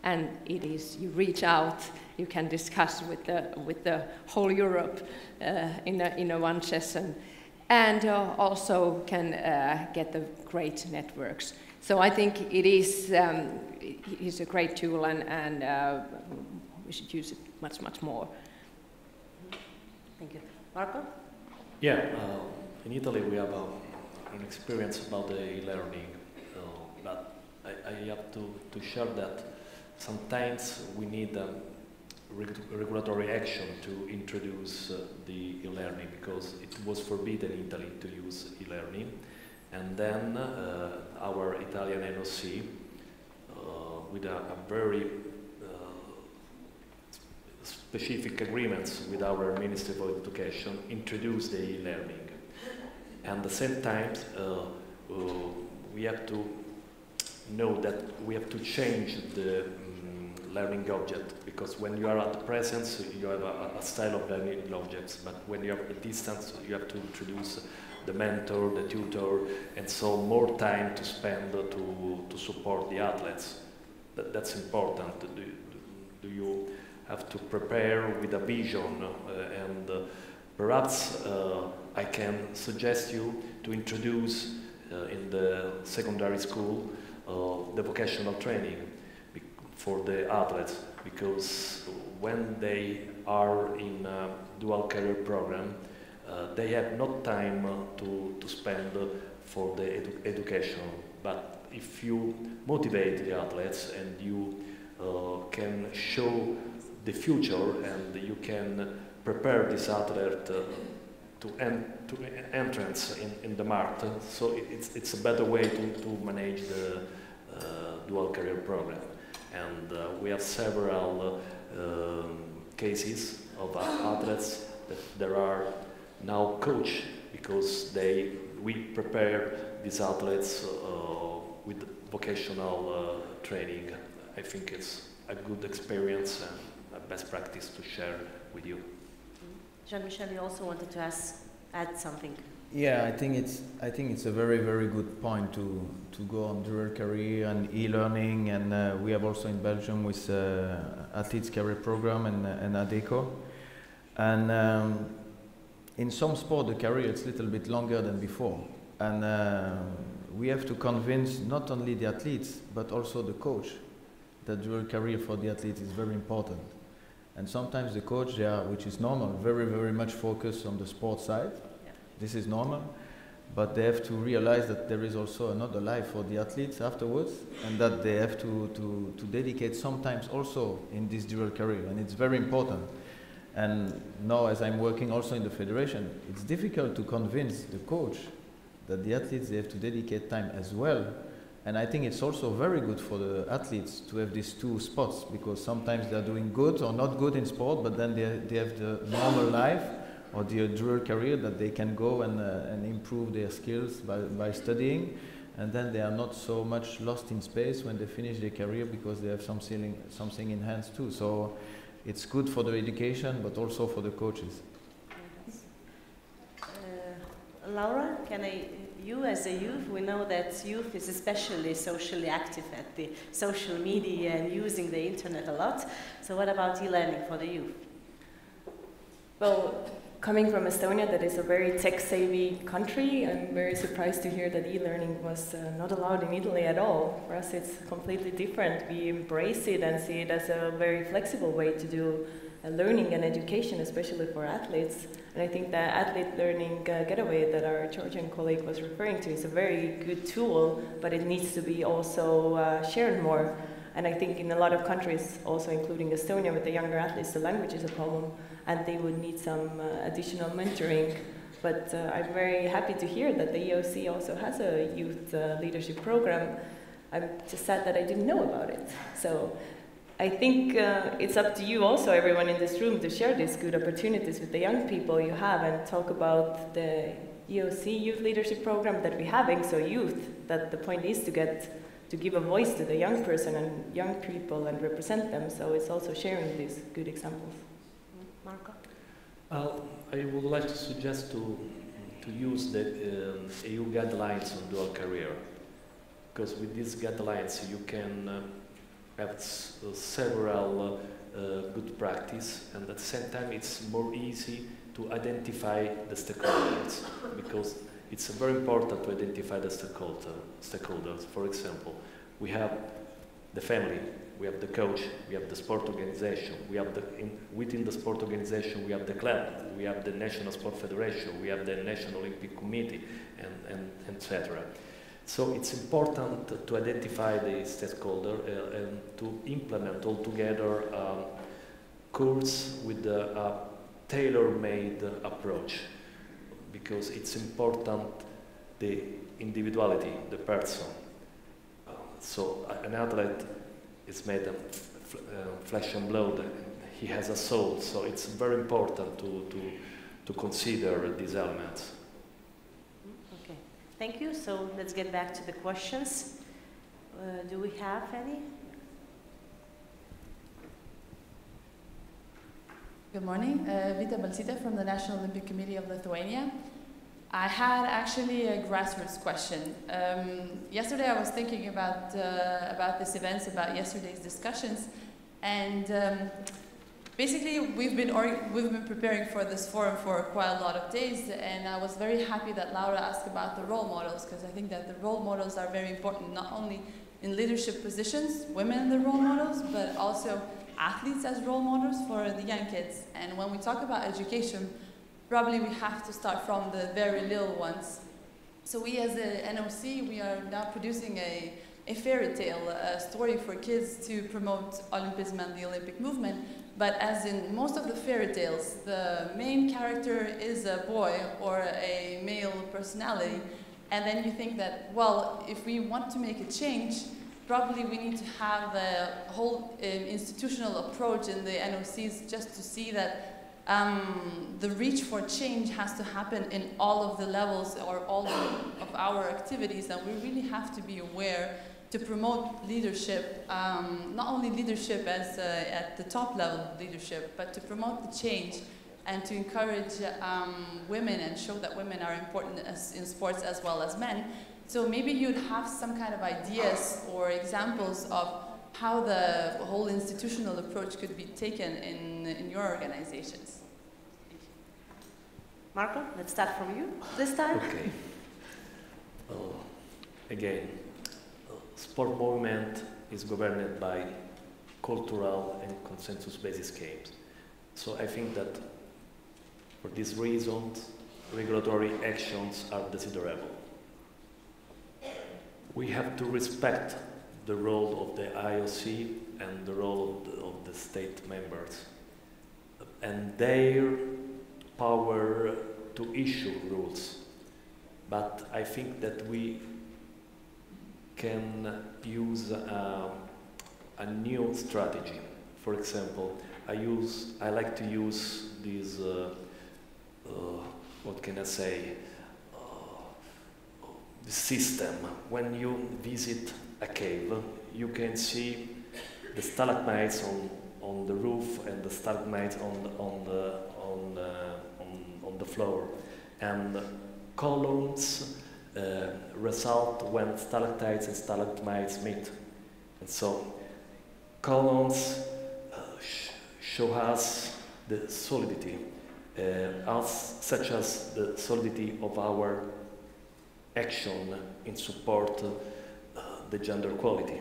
And it is, you reach out, you can discuss with the whole Europe in a one session, and also can get the great networks. So I think it is a great tool, and we should use it much, much more. Thank you. Marco? Yeah, in Italy we have an experience about the e-learning, but I have to share that sometimes we need regulatory action to introduce the e-learning, because it was forbidden in Italy to use e-learning. And then our Italian NOC, with a very specific agreements with our Ministry of Education, introduced the e-learning. And at the same time, we have to know that we have to change the learning object, because when you are at the presence, you have a style of learning objects, but when you are at a distance, you have to introduce the mentor, the tutor, and so more time to spend to support the athletes. That's important. Do you have to prepare with a vision, and perhaps I can suggest you to introduce in the secondary school the vocational training for the athletes, because when they are in a dual career program, they have no time to spend for the education. But if you motivate the athletes and you can show the future, and you can prepare this athlete to entrance in the market, so it's a better way to manage the dual career program. And we have several cases of athletes that there are now coached, because we prepare these athletes with vocational training. I think it's a good experience and a best practice to share with you. Jean-Michel, you also wanted to add something. Yeah, I think it's a very, very good point to go on dual career and e-learning, and we have also in Belgium with Athletes Career Program and ADECO. And in some sport, the career is a little bit longer than before. And we have to convince not only the athletes, but also the coach that dual career for the athletes is very important. And sometimes the coach, they are, which is normal, very, very much focused on the sports side. Yeah. This is normal. But they have to realize that there is also another life for the athletes afterwards, and that they have to dedicate sometimes also in this dual career, and it's very important. And now, as I'm working also in the federation, it's difficult to convince the coach that the athletes, they have to dedicate time as well. And I think it's also very good for the athletes to have these two spots, because sometimes they're doing good or not good in sport, but then they have the normal life or the dual career that they can go and improve their skills by studying, and then they are not so much lost in space when they finish their career because they have something in hands too. So it's good for the education, but also for the coaches. Laura, you as a youth, we know that youth is especially socially active at the social media and using the internet a lot. So what about e-learning for the youth? Well, coming from Estonia, that is a very tech-savvy country, I'm very surprised to hear that e-learning was not allowed in Italy at all. For us, it's completely different. We embrace it and see it as a very flexible way to do learning and education, especially for athletes. And I think the athlete learning getaway that our Georgian colleague was referring to is a very good tool, but it needs to be also shared more. And I think in a lot of countries, also including Estonia, with the younger athletes, the language is a problem, and they would need some additional mentoring. But I'm very happy to hear that the EOC also has a youth leadership program. I'm just sad that I didn't know about it. So I think it's up to you also, everyone in this room, to share these good opportunities with the young people you have and talk about the EOC youth leadership program that we're having. So youth, that the point is to give a voice to the young person and young people and represent them. So it's also sharing these good examples. Marco? I would like to suggest to use the EU guidelines on dual career, because with these guidelines you can have several good practice, and at the same time it's more easy to identify the stakeholders, because it's very important to identify the stakeholders. For example, we have the family, we have the coach, we have the sport organization, we have within the sport organization we have the club, we have the National Sport Federation, we have the National Olympic Committee, and etc. So it's important to identify the stakeholder and to implement altogether course with a tailor-made approach, because it's important the individuality, the person. So an athlete is made of flesh and blood, he has a soul, so it's very important to consider these elements. Okay, thank you. So let's get back to the questions. Do we have any? Good morning, Vita Balsita from the National Olympic Committee of Lithuania. I had actually a grassroots question. Yesterday I was thinking about this event, about yesterday's discussions, and basically we've been preparing for this forum for quite a lot of days, and I was very happy that Laura asked about the role models, because I think that the role models are very important, not only in leadership positions, women in the role models, but also athletes as role models for the young kids. And when we talk about education, probably we have to start from the very little ones. So we as the NOC, we are now producing a fairy tale, a story for kids to promote Olympism and the Olympic movement. But as in most of the fairy tales, the main character is a boy or a male personality. And then you think that, well, if we want to make a change, probably we need to have a whole institutional approach in the NOCs just to see that the reach for change has to happen in all of the levels or all of our activities, and we really have to be aware to promote leadership, not only leadership as at the top level of leadership, but to promote the change and to encourage women and show that women are important in sports as well as men. So maybe you'd have some kind of ideas or examples of how the whole institutional approach could be taken in your organizations. Marco, let's start from you this time. Okay. again, sport movement is governed by cultural and consensus-based schemes. So I think that for these reasons, regulatory actions are desirable. We have to respect the role of the IOC and the role of the state members and their power to issue rules. But I think that we can use a new strategy. For example, I like to use this, what can I say, the system. When you visit a cave, you can see the stalagmites on the roof and the stalagmites on the floor, and columns result when stalactites and stalagmites meet. And so columns show us the solidity, such as the solidity of our action in support the gender equality.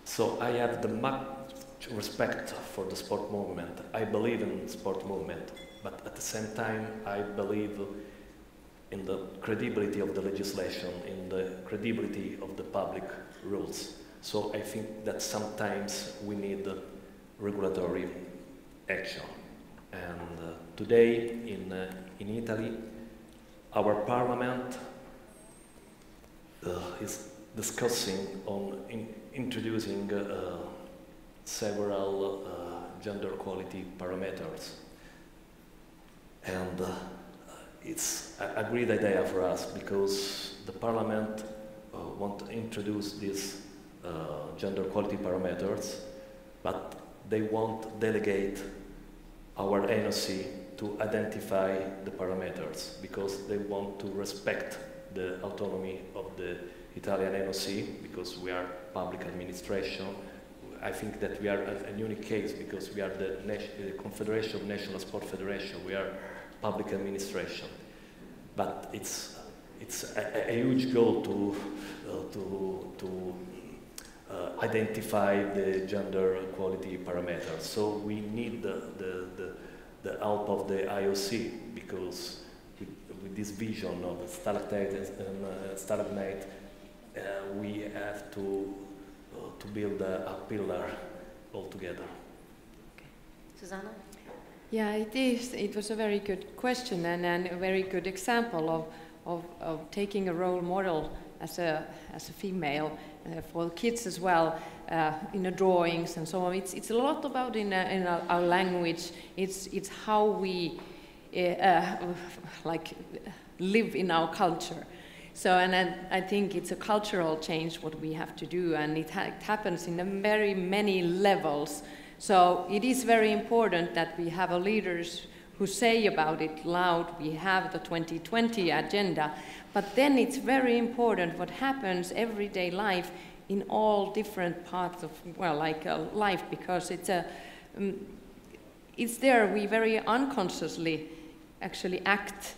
So I have the much respect for the sport movement. I believe in sport movement, but at the same time I believe in the credibility of the legislation, in the credibility of the public rules. So I think that sometimes we need regulatory action. And today in Italy, our parliament is discussing on introducing several gender equality parameters. And it's a great idea for us because the parliament want to introduce these gender equality parameters, but they won't delegate our NOC to identify the parameters because they want to respect the autonomy of the Italian NOC because we are public administration. I think that we are a unique case because we are the Confederation of National Sport Federation. We are public administration, but it's a huge goal to identify the gender equality parameters. So we need the help of the IOC because with this vision of stalactite and stalagmite, we have to build a pillar altogether. Okay. Susanna? Yeah, it is. It was a very good question and a very good example of taking a role model as a female for kids as well in the drawings and so on. It's a lot about in our language. It's how we like live in our culture. So, and I think it's a cultural change what we have to do, and it happens in very many levels. So it is very important that we have leaders who say about it loud. We have the 2020 agenda, but then it's very important what happens everyday life in all different parts of, well, like life, because it's there. We very unconsciously actually act.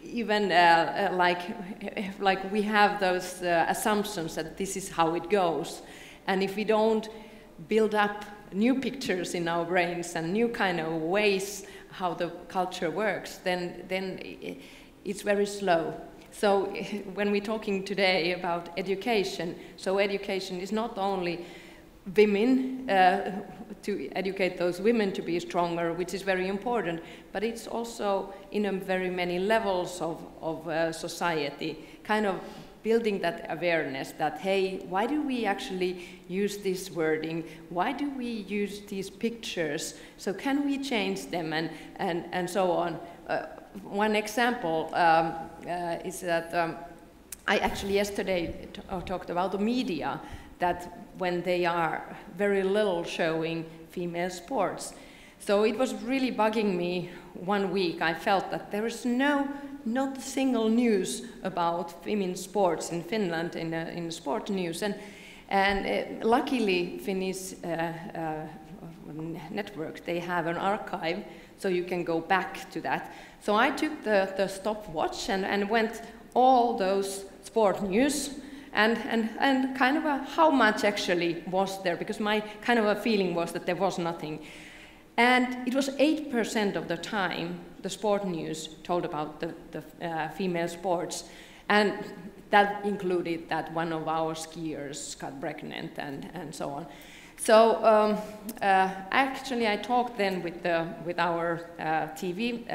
Even like we have those assumptions that this is how it goes, and if we don't build up new pictures in our brains and new kind of ways how the culture works, then it's very slow. So when we're talking today about education, so education is not only women, to educate those women to be stronger, which is very important, but it's also in a very many levels of society, kind of building that awareness that, hey, why do we actually use this wording? Why do we use these pictures? So can we change them and so on? One example is that I actually yesterday talked about the media, that when they are very little showing female sports. So it was really bugging me 1 week. I felt that there is not a single news about women's sports in Finland in sport news. And luckily Finnish network, they have an archive, so you can go back to that. So I took the stopwatch and went all those sport news, and kind of how much actually was there, because my kind of a feeling was that there was nothing. And it was 8% of the time the sport news told about the female sports, and that included that one of our skiers got pregnant and so on. So actually I talked then with our TV,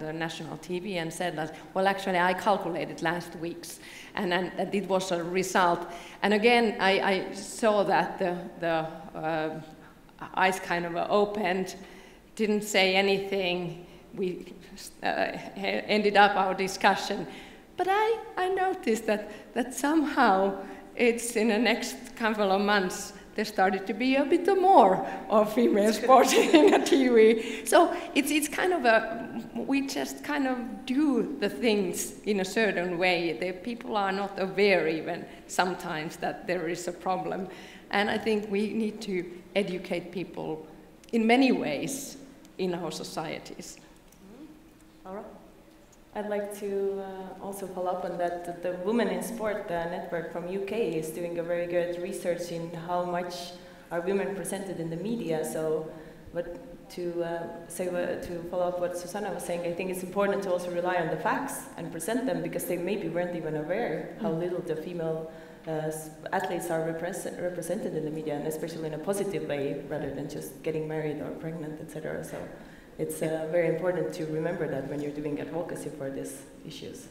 the national TV, and said that, well, actually I calculated last week's, and it was a result. And again, I saw that the eyes kind of opened, didn't say anything. We ended up our discussion. But I noticed that somehow it's in the next couple of months there started to be a bit more of female sports in the TV. So it's kind of we just kind of do the things in a certain way. The people are not aware even sometimes that there is a problem. And I think we need to educate people in many ways in our societies. Laura? I'd like to also follow up on that. The Women in Sport network from UK is doing a very good research in how much are women presented in the media. So, but to follow up what Susanna was saying, I think it's important to also rely on the facts and present them, because they maybe weren't even aware how little the female athletes are represented in the media, and especially in a positive way, rather than just getting married or pregnant, etc. So it's very important to remember that when you're doing advocacy for these issues.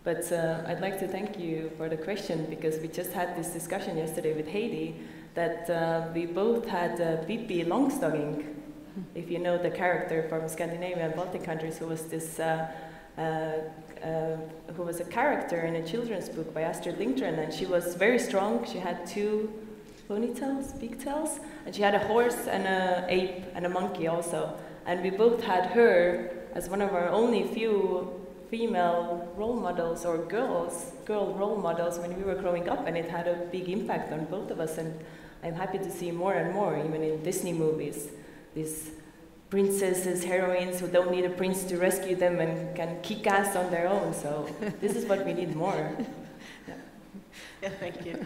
But I'd like to thank you for the question, because we just had this discussion yesterday with Heidi that we both had Pippi Longstocking, if you know the character from Scandinavia and Baltic countries, who was this who was a character in a children's book by Astrid Lindgren, and she was very strong. She had 2 ponytails, pigtails, and she had a horse and an ape and a monkey also. And we both had her as one of our only few female role models, or girl role models, when we were growing up, and it had a big impact on both of us. And I'm happy to see more and more, even in Disney movies, these princesses, heroines who don't need a prince to rescue them and can kick ass on their own. So this is what we need more. Yeah, thank you.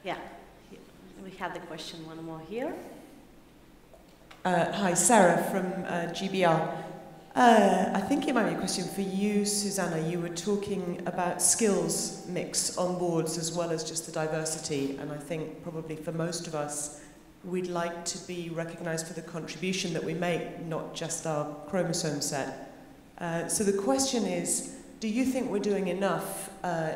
Yeah, we have the question, one more here. Hi, Sarah from GBR. I think it might be a question for you, Susanna. You were talking about skills mix on boards as well as just the diversity, and I think probably for most of us, we'd like to be recognised for the contribution that we make, not just our chromosome set. So the question is, do you think we're doing enough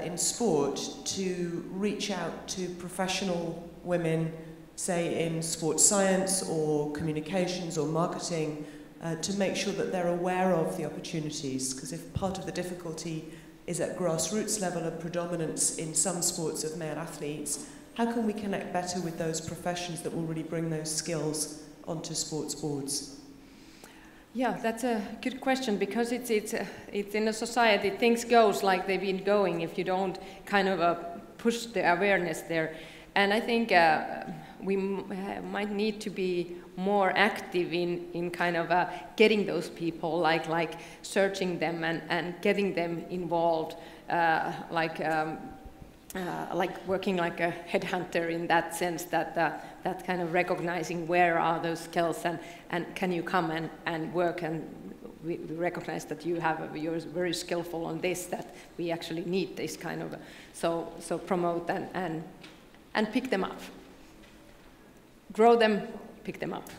in sport to reach out to professional women, say in sports science or communications or marketing, to make sure that they're aware of the opportunities? Because if part of the difficulty is at grassroots level of predominance in some sports of male athletes, how can we connect better with those professions that will really bring those skills onto sports boards? Yeah, that's a good question, because it's in a society, things goes like they've been going if you don't kind of push the awareness there. And I think we might need to be more active in kind of getting those people, like searching them and getting them involved, like working like a headhunter in that sense, that kind of recognizing where are those skills and can you come and work, and we recognize that you're very skillful on this, that we actually need this kind of, so promote and pick them up. Grow them, pick them up.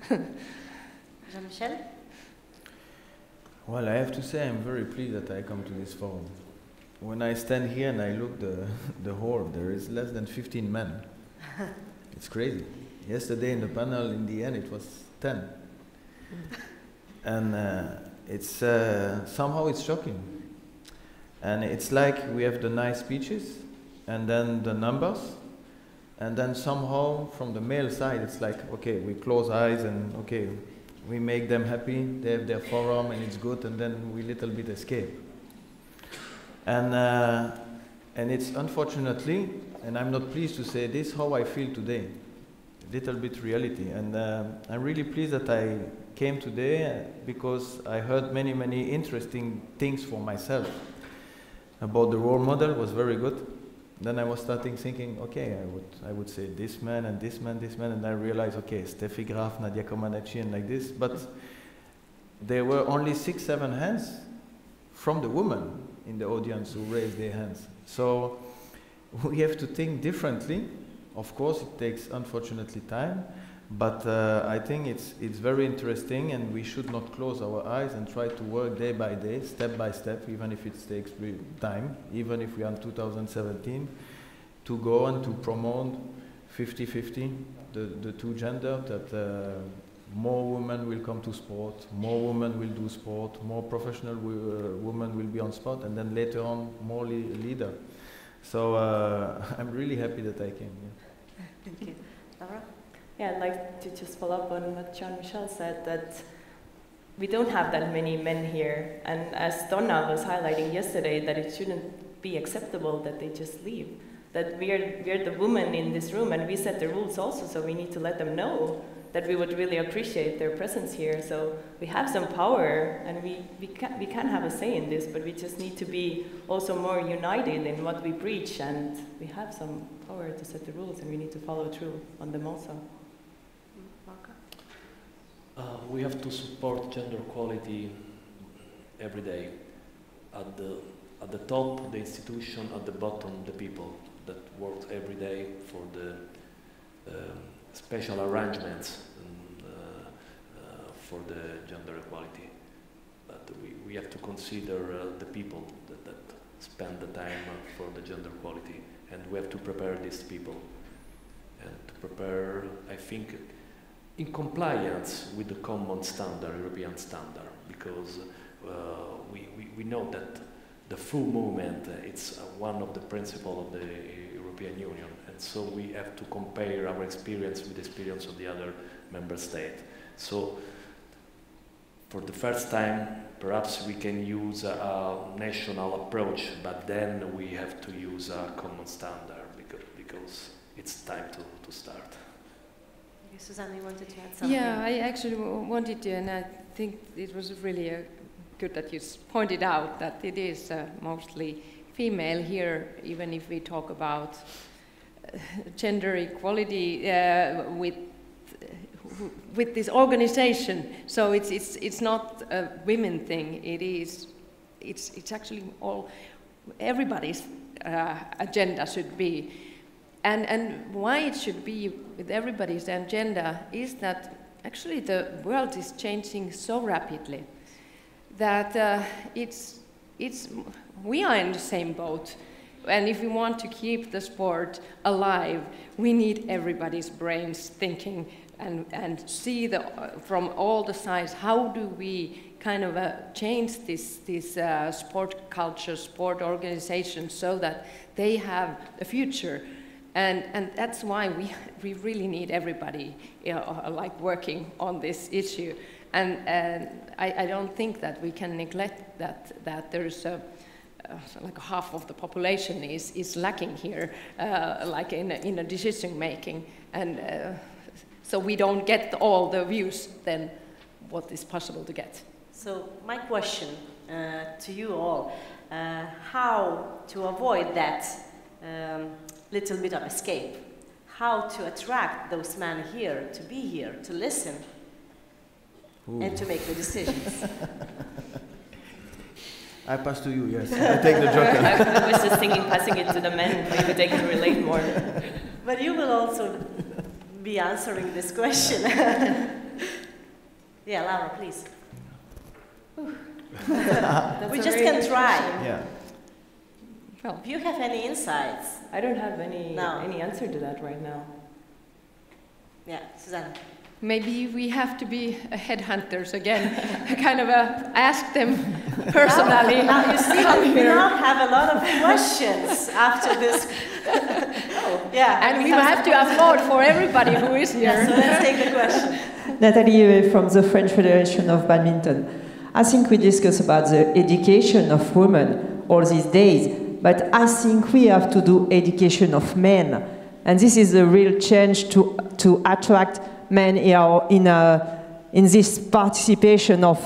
Jean-Michel? Well, I have to say I'm very pleased that I come to this forum. When I stand here and I look the hall, there is less than 15 men. It's crazy. Yesterday in the panel, in the end, it was 10. And it's somehow it's shocking. And it's like we have the nice speeches, and then the numbers, and then somehow from the male side, it's like, okay, we close eyes and okay, we make them happy, they have their forum and it's good, and then we little bit escape. And it's unfortunately, and I'm not pleased to say this, how I feel today. A little bit reality. And I'm really pleased that I came today because I heard many, many interesting things for myself. about the role model was very good. Then I was starting thinking, okay, I would say this man and this man, this man, and I realized, okay, Steffi Graf, Nadia Comaneci, and like this, but there were only 6-7 hands from the women in the audience who raised their hands. So we have to think differently. Of course, it takes, unfortunately, time, but I think it's very interesting, and we should not close our eyes and try to work day by day, step by step, even if it takes time, even if we are in 2017, to go and to promote 50-50, the two genders, that more women will come to sport, more women will do sport, more professional women will be on sport, and then later on, more leader. So I'm really happy that I came here. Thank you. Laura? Yeah, I'd like to just follow up on what Jean-Michel said, that we don't have that many men here. And as Donna was highlighting yesterday, that it shouldn't be acceptable that they just leave. That we're the women in this room, and we set the rules also, so we need to let them know that we would really appreciate their presence here. So we have some power, and we can have a say in this, but we just need to be also more united in what we preach, and we have some power to set the rules, and we need to follow through on them also. We have to support gender equality every day. At the top, the institution; at the bottom, the people that work every day for the special arrangements for the gender equality. But we have to consider the people that spend the time for the gender equality, and we have to prepare these people, and to prepare, I think, in compliance with the common standard, European standard, because we know that the full movement, it's one of the principles of the European Union, and so we have to compare our experience with the experience of the other member states. So for the first time, perhaps we can use a national approach, but then we have to use a common standard because it's time to start. Susanna, you wanted to add something? Yeah, I actually wanted to, and I think it was really good that you pointed out that it is mostly female here, even if we talk about gender equality with this organization. So it's not a women thing. It's actually everybody's agenda should be. And why it should be with everybody's agenda is that actually the world is changing so rapidly that we are in the same boat. And if we want to keep the sport alive, we need everybody's brains thinking and see from all the sides, how do we kind of change this sport culture, sport organization, so that they have a future. And that's why we really need everybody, like working on this issue. And I don't think that we can neglect that there's like half of the population is lacking here, like in a decision making, and so we don't get all the views then what is possible to get. So my question to you all, how to avoid that little bit of escape, how to attract those men here to be here, to listen, and to make the decisions. I pass to you, yes. I take the joker. I was just thinking, passing it to the men, maybe they can relate more. But you will also be answering this question. Yeah, Laura, please. We just can try. Yeah. Well, if you have any insights. I don't have any answer to that right now. Yeah, Susanna. Maybe we have to be headhunters again, kind of ask them personally. Now you see that we now have a lot of questions after this. Yeah, and we have to afford for everybody who is here. Yeah, so let's take a question. Nathalie from the French Federation of Badminton. I think we discuss about the education of women all these days, but I think we have to do education of men. And this is a real change to attract men in this participation of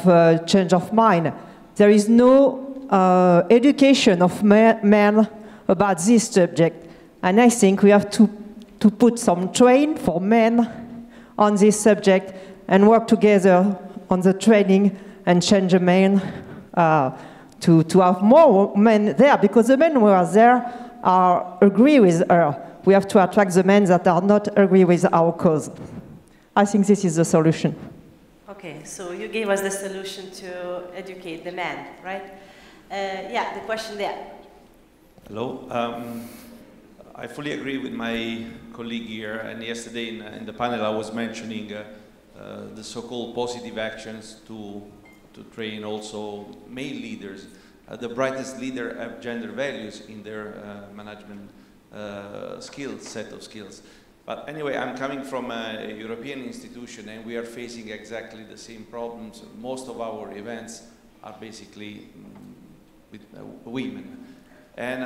change of mind. There is no education of men about this subject. And I think we have to put some train for men on this subject and work together on the training and change the men to have more men there, because the men who are there agree with her. We have to attract the men that are not agree with our cause. I think this is the solution. Okay, so you gave us the solution to educate the men, right? Yeah, the question there. Hello. I fully agree with my colleague here, and yesterday in the panel I was mentioning the so-called positive actions to train also male leaders. The brightest leaders have gender values in their management set of skills. But anyway, I'm coming from a European institution and we are facing exactly the same problems. Most of our events are basically with women. And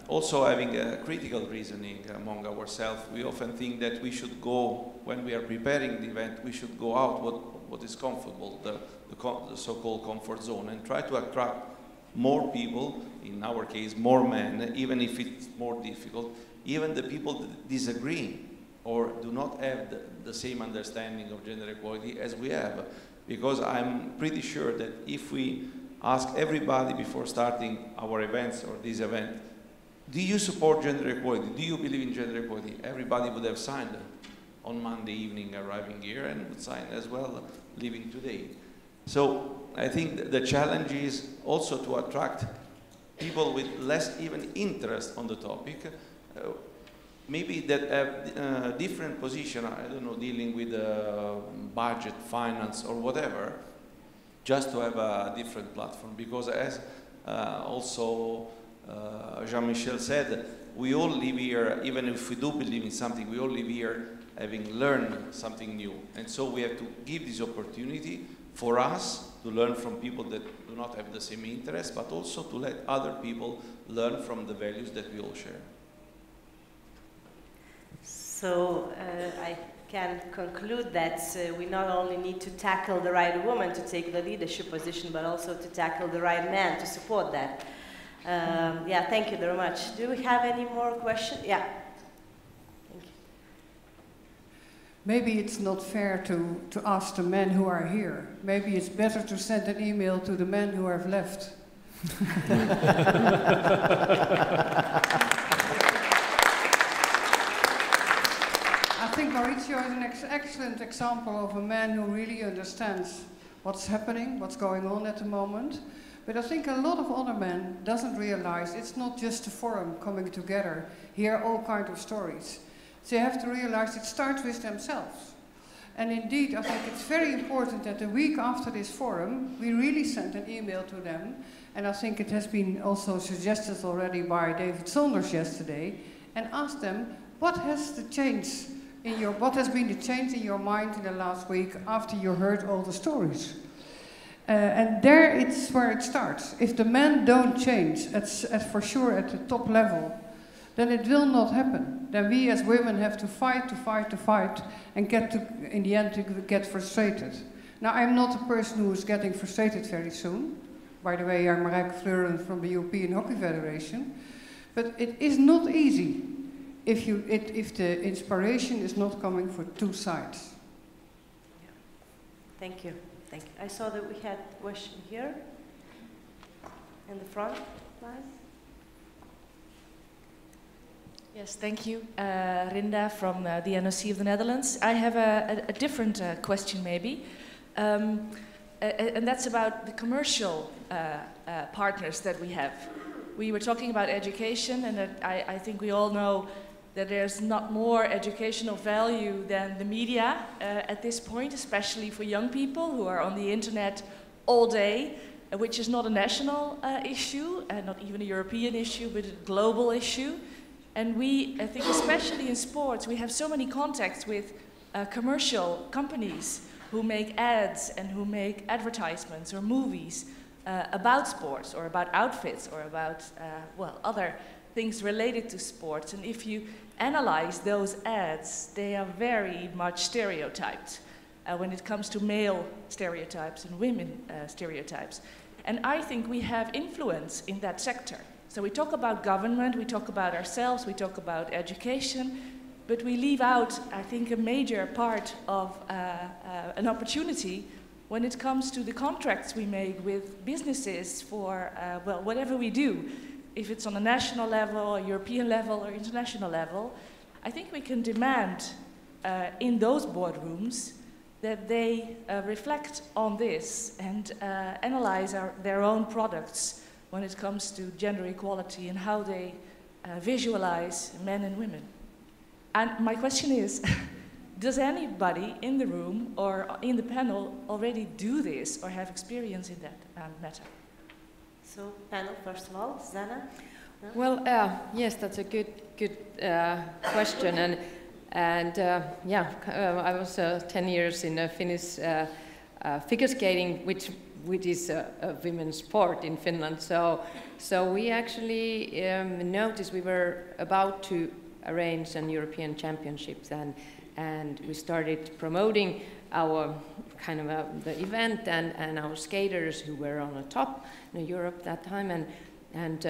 also having a critical reasoning among ourselves, we often think that we should go, when we are preparing the event, we should go out what is comfortable, the so-called comfort zone, and try to attract more people, in our case more men, even if it's more difficult, even the people that disagree or do not have the same understanding of gender equality as we have. Because I'm pretty sure that if we ask everybody before starting our events or this event, do you support gender equality? Do you believe in gender equality? Everybody would have signed on Monday evening arriving here and would sign as well leaving today. So I think the challenge is also to attract people with less even interest on the topic, maybe that have different position, I don't know, dealing with budget, finance or whatever, just to have a different platform. Because as also Jean-Michel said, we all live here, even if we do believe in something, we all live here having learned something new. And so we have to give this opportunity for us to learn from people that do not have the same interest, but also to let other people learn from the values that we all share. So I can conclude that we not only need to tackle the right woman to take the leadership position, but also to tackle the right man to support that. Yeah, thank you very much. Do we have any more questions? Yeah. Thank you. Maybe it's not fair to ask the men who are here. Maybe it's better to send an email to the men who have left. I think Maurizio is an excellent example of a man who really understands what's happening, what's going on at the moment. But I think a lot of other men doesn't realize it's not just a forum coming together, hear all kinds of stories. They have to realize it starts with themselves. And indeed, I think it's very important that the week after this forum, we really send an email to them. And I think it has been also suggested already by David Saunders yesterday, and ask them, what has been the change in your mind in the last week after you heard all the stories? And there it's where it starts. If the men don't change, for sure at the top level, then it will not happen. Then we as women have to fight, and in the end to get frustrated. Now, I'm not a person who is getting frustrated very soon. By the way, I'm Marijke Fleuren from the European Hockey Federation. But it is not easy if the inspiration is not coming for two sides. Yeah. Thank you. Thank you. I saw that we had a question here in the front line. Yes, thank you. Rinda from the NOC of the Netherlands. I have a different question maybe, and that's about the commercial partners that we have. We were talking about education, and I think we all know that there's not more educational value than the media at this point, especially for young people who are on the internet all day, which is not a national issue, and not even a European issue, but a global issue. And I think especially in sports, we have so many contacts with commercial companies who make ads and who make advertisements or movies about sports or about outfits or about, other things related to sports. And if you analyze those ads, they are very much stereotyped when it comes to male stereotypes and women stereotypes. And I think we have influence in that sector. So we talk about government, we talk about ourselves, we talk about education, but we leave out, I think, a major part of an opportunity when it comes to the contracts we make with businesses for, well, whatever we do. If it's on a national level, a European level, or international level, I think we can demand in those boardrooms that they reflect on this and analyze their own products when it comes to gender equality and how they visualize men and women. And my question is, does anybody in the room or in the panel already do this or have experience in that matter? So, panel, first of all, Susanna? No? Well, yes, that's a good question. And yeah, I was 10 years in Finnish figure skating, which is a women's sport in Finland. So we actually noticed we were about to arrange an European championships, and we started promoting our kind of the event and our skaters who were on the top in Europe that time, and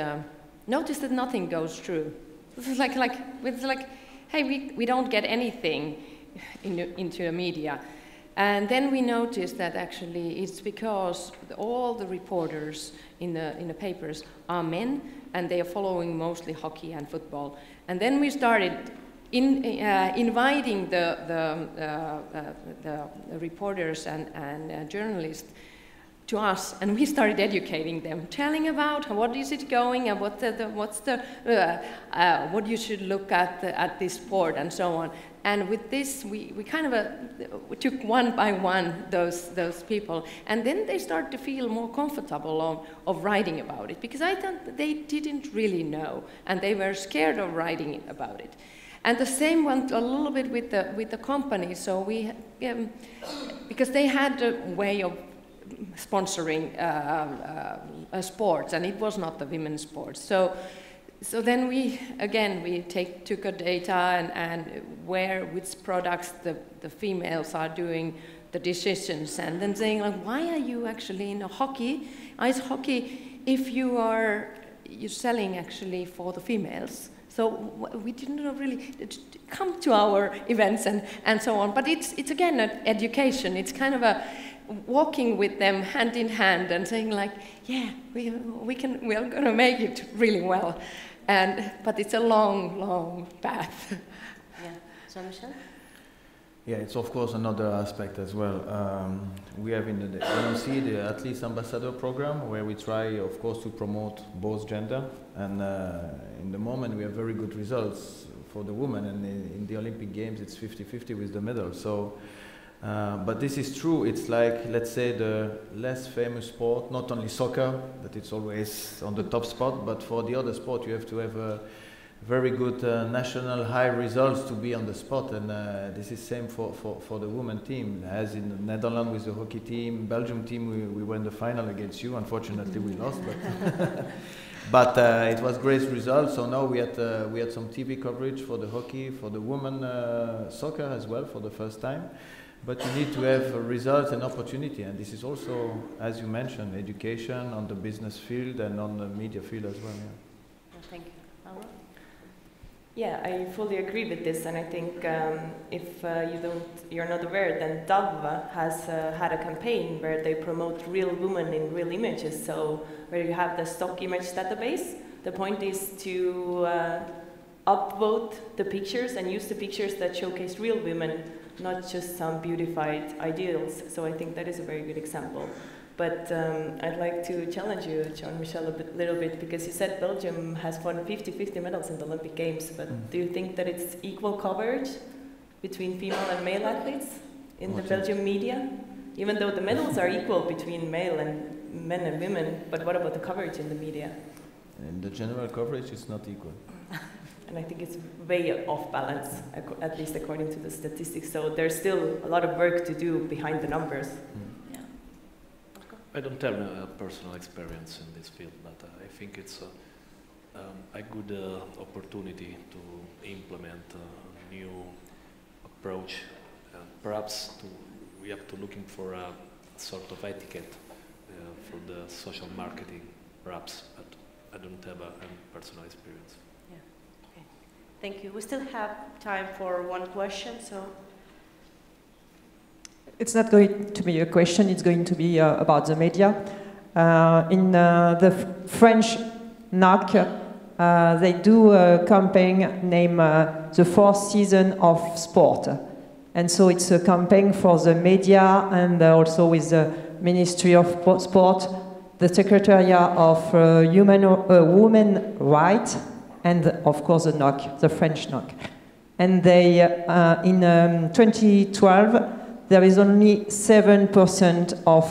noticed that nothing goes through. It's like, hey, we don't get anything into the media. And then we noticed that actually it's because all the reporters in the papers are men, and they are following mostly hockey and football. And then we started inviting the reporters and journalists to us, and we started educating them, telling about what is it going and what you should look at this sport and so on. And with this, we kind of we took one by one those people, and then they started to feel more comfortable of writing about it, because I thought they didn't really know, and they were scared of writing about it. And the same went a little bit with the company. So we, because they had a way of sponsoring sports, and it was not the women's sports. So then we took a data and which products the females are doing the decisions, and then saying like, why are you actually in ice hockey, if you're selling actually for the females? So we didn't really come to our events and so on. But it's again an education. It's kind of a walking with them hand in hand and saying like, yeah, we're going to make it really well. But it's a long path. Yeah, Jean-Michel? Yeah, it's of course another aspect as well. We have in the IOC the Athletes Ambassador program, where we try, of course, to promote both gender. And in the moment, we have very good results for the women. And in the Olympic Games, it's 50-50 with the medal. So, but this is true. It's like, let's say, the less famous sport, not only soccer, that it's always on the top spot, but for the other sport, you have to have a very good national high results to be on the spot, and this is same for the women team. As in the Netherlands with the hockey team, Belgium team, we were in the final against you. Unfortunately, we lost, but it was great results. So now we had some TV coverage for the hockey, for the women soccer as well for the first time. But you need to have results and opportunity, and this is also, as you mentioned, education on the business field and on the media field as well. Yeah. Thank you. Yeah, I fully agree with this, and I think if you're not aware, then Dove has had a campaign where they promote real women in real images. So where you have the stock image database, the point is to upvote the pictures and use the pictures that showcase real women, not just some beautified ideals. So I think that is a very good example. But I'd like to challenge you, Jean-Michel, a little bit, because you said Belgium has won 50-50 medals in the Olympic Games, but do you think that it's equal coverage between female and male athletes in the Belgian media? Even though the medals are equal between male and men and women, but what about the coverage in the media? In the general coverage, it's not equal. And I think it's way off balance, at least according to the statistics. So there's still a lot of work to do behind the numbers. I don't have a personal experience in this field, but I think it's a good opportunity to implement a new approach. Perhaps we have to looking for a sort of etiquette for the social marketing, perhaps, but I don't have a personal experience. Yeah. Okay. Thank you. We still have time for one question, so. It's not going to be a question, it's going to be about the media. In the French NOC, they do a campaign named The Fourth Season of Sport. And so it's a campaign for the media and also with the Ministry of Sport, the Secretariat of Women Rights, and of course the NOC, the French NOC. And they, in 2012, there is only 7% of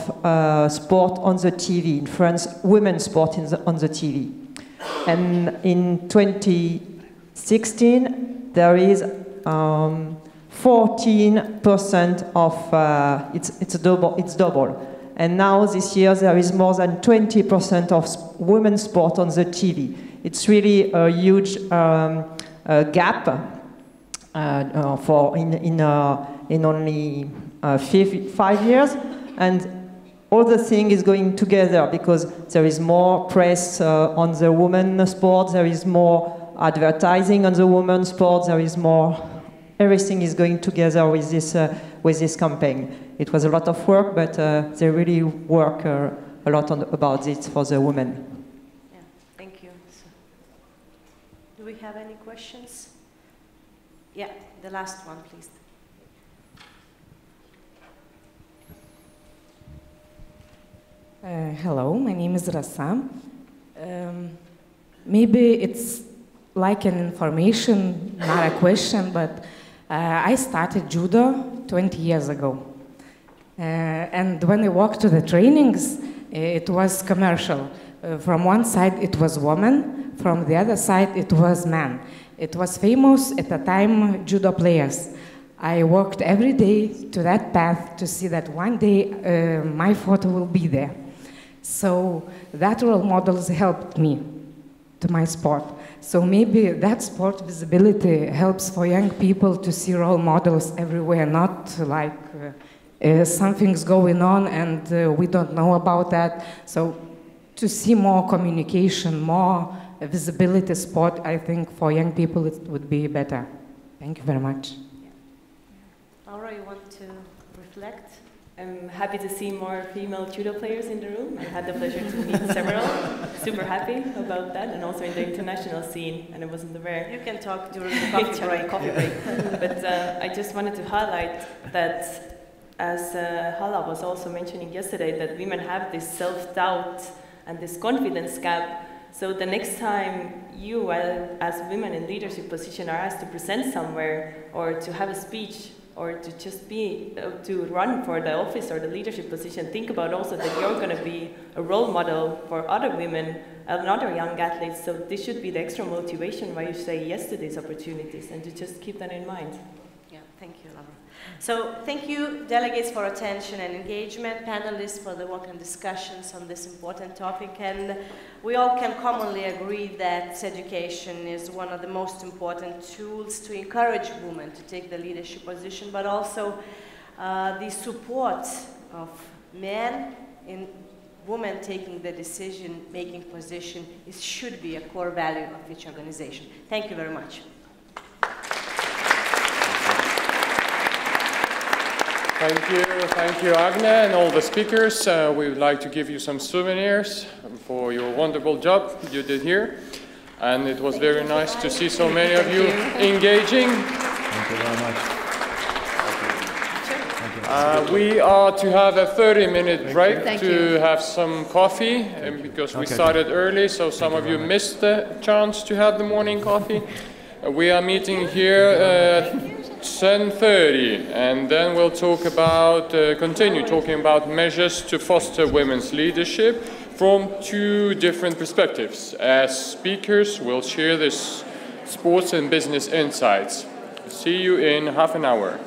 sport on the TV in France, women's sport on the TV. And in 2016, there is 14% of, it's double. And now this year, there is more than 20% of women's sport on the TV. It's really a huge gap in only 5 years, and all the thing is going together because there is more press on the women's sport, there is more advertising on the women's sport, there is more, everything is going together with this campaign. It was a lot of work, but they really work a lot about this for the women. Yeah, thank you. So, do we have any questions? Yeah, the last one, please. Hello, my name is Rasa. Maybe it's like an information, not a question, but I started judo 20 years ago. And when I walked to the trainings, it was commercial. From one side it was woman, from the other side it was man. It was famous at the time, judo players. I walked every day to that path to see that one day my photo will be there. So that role models helped me to my sport. So maybe that sport visibility helps for young people to see role models everywhere, not like something's going on and we don't know about that. So to see more communication, more visibility sport, I think for young people it would be better. Thank you very much. Laura, you want to reflect? I'm happy to see more female judo players in the room. I had the pleasure to meet several. Super happy about that, and also in the international scene, and I wasn't aware. You can talk during the coffee break. But I just wanted to highlight that, as Hala was also mentioning yesterday, that women have this self-doubt and this confidence gap. So the next time you, as women in leadership position, are asked to present somewhere or to have a speech, or to just be, to run for the office or the leadership position, think about also that you're going to be a role model for other women and other young athletes. So this should be the extra motivation why you say yes to these opportunities, and to just keep that in mind. Yeah, thank you, Laura. So thank you, delegates, for attention and engagement, panelists for the work and discussions on this important topic, and we all can commonly agree that education is one of the most important tools to encourage women to take the leadership position, but also the support of men in women taking the decision-making position should be a core value of each organization. Thank you very much. Thank you, Agne, and all the speakers. We would like to give you some souvenirs for your wonderful job you did here. And it was very nice to see so many of you engaging. Thank you very much. We are to have a 30-minute break to have some coffee, because we started early, so some of you missed the chance to have the morning coffee. We are meeting here at 10:30, and then we'll talk about, continue talking about measures to foster women's leadership from two different perspectives. As speakers, we'll share this sports and business insights. See you in half an hour.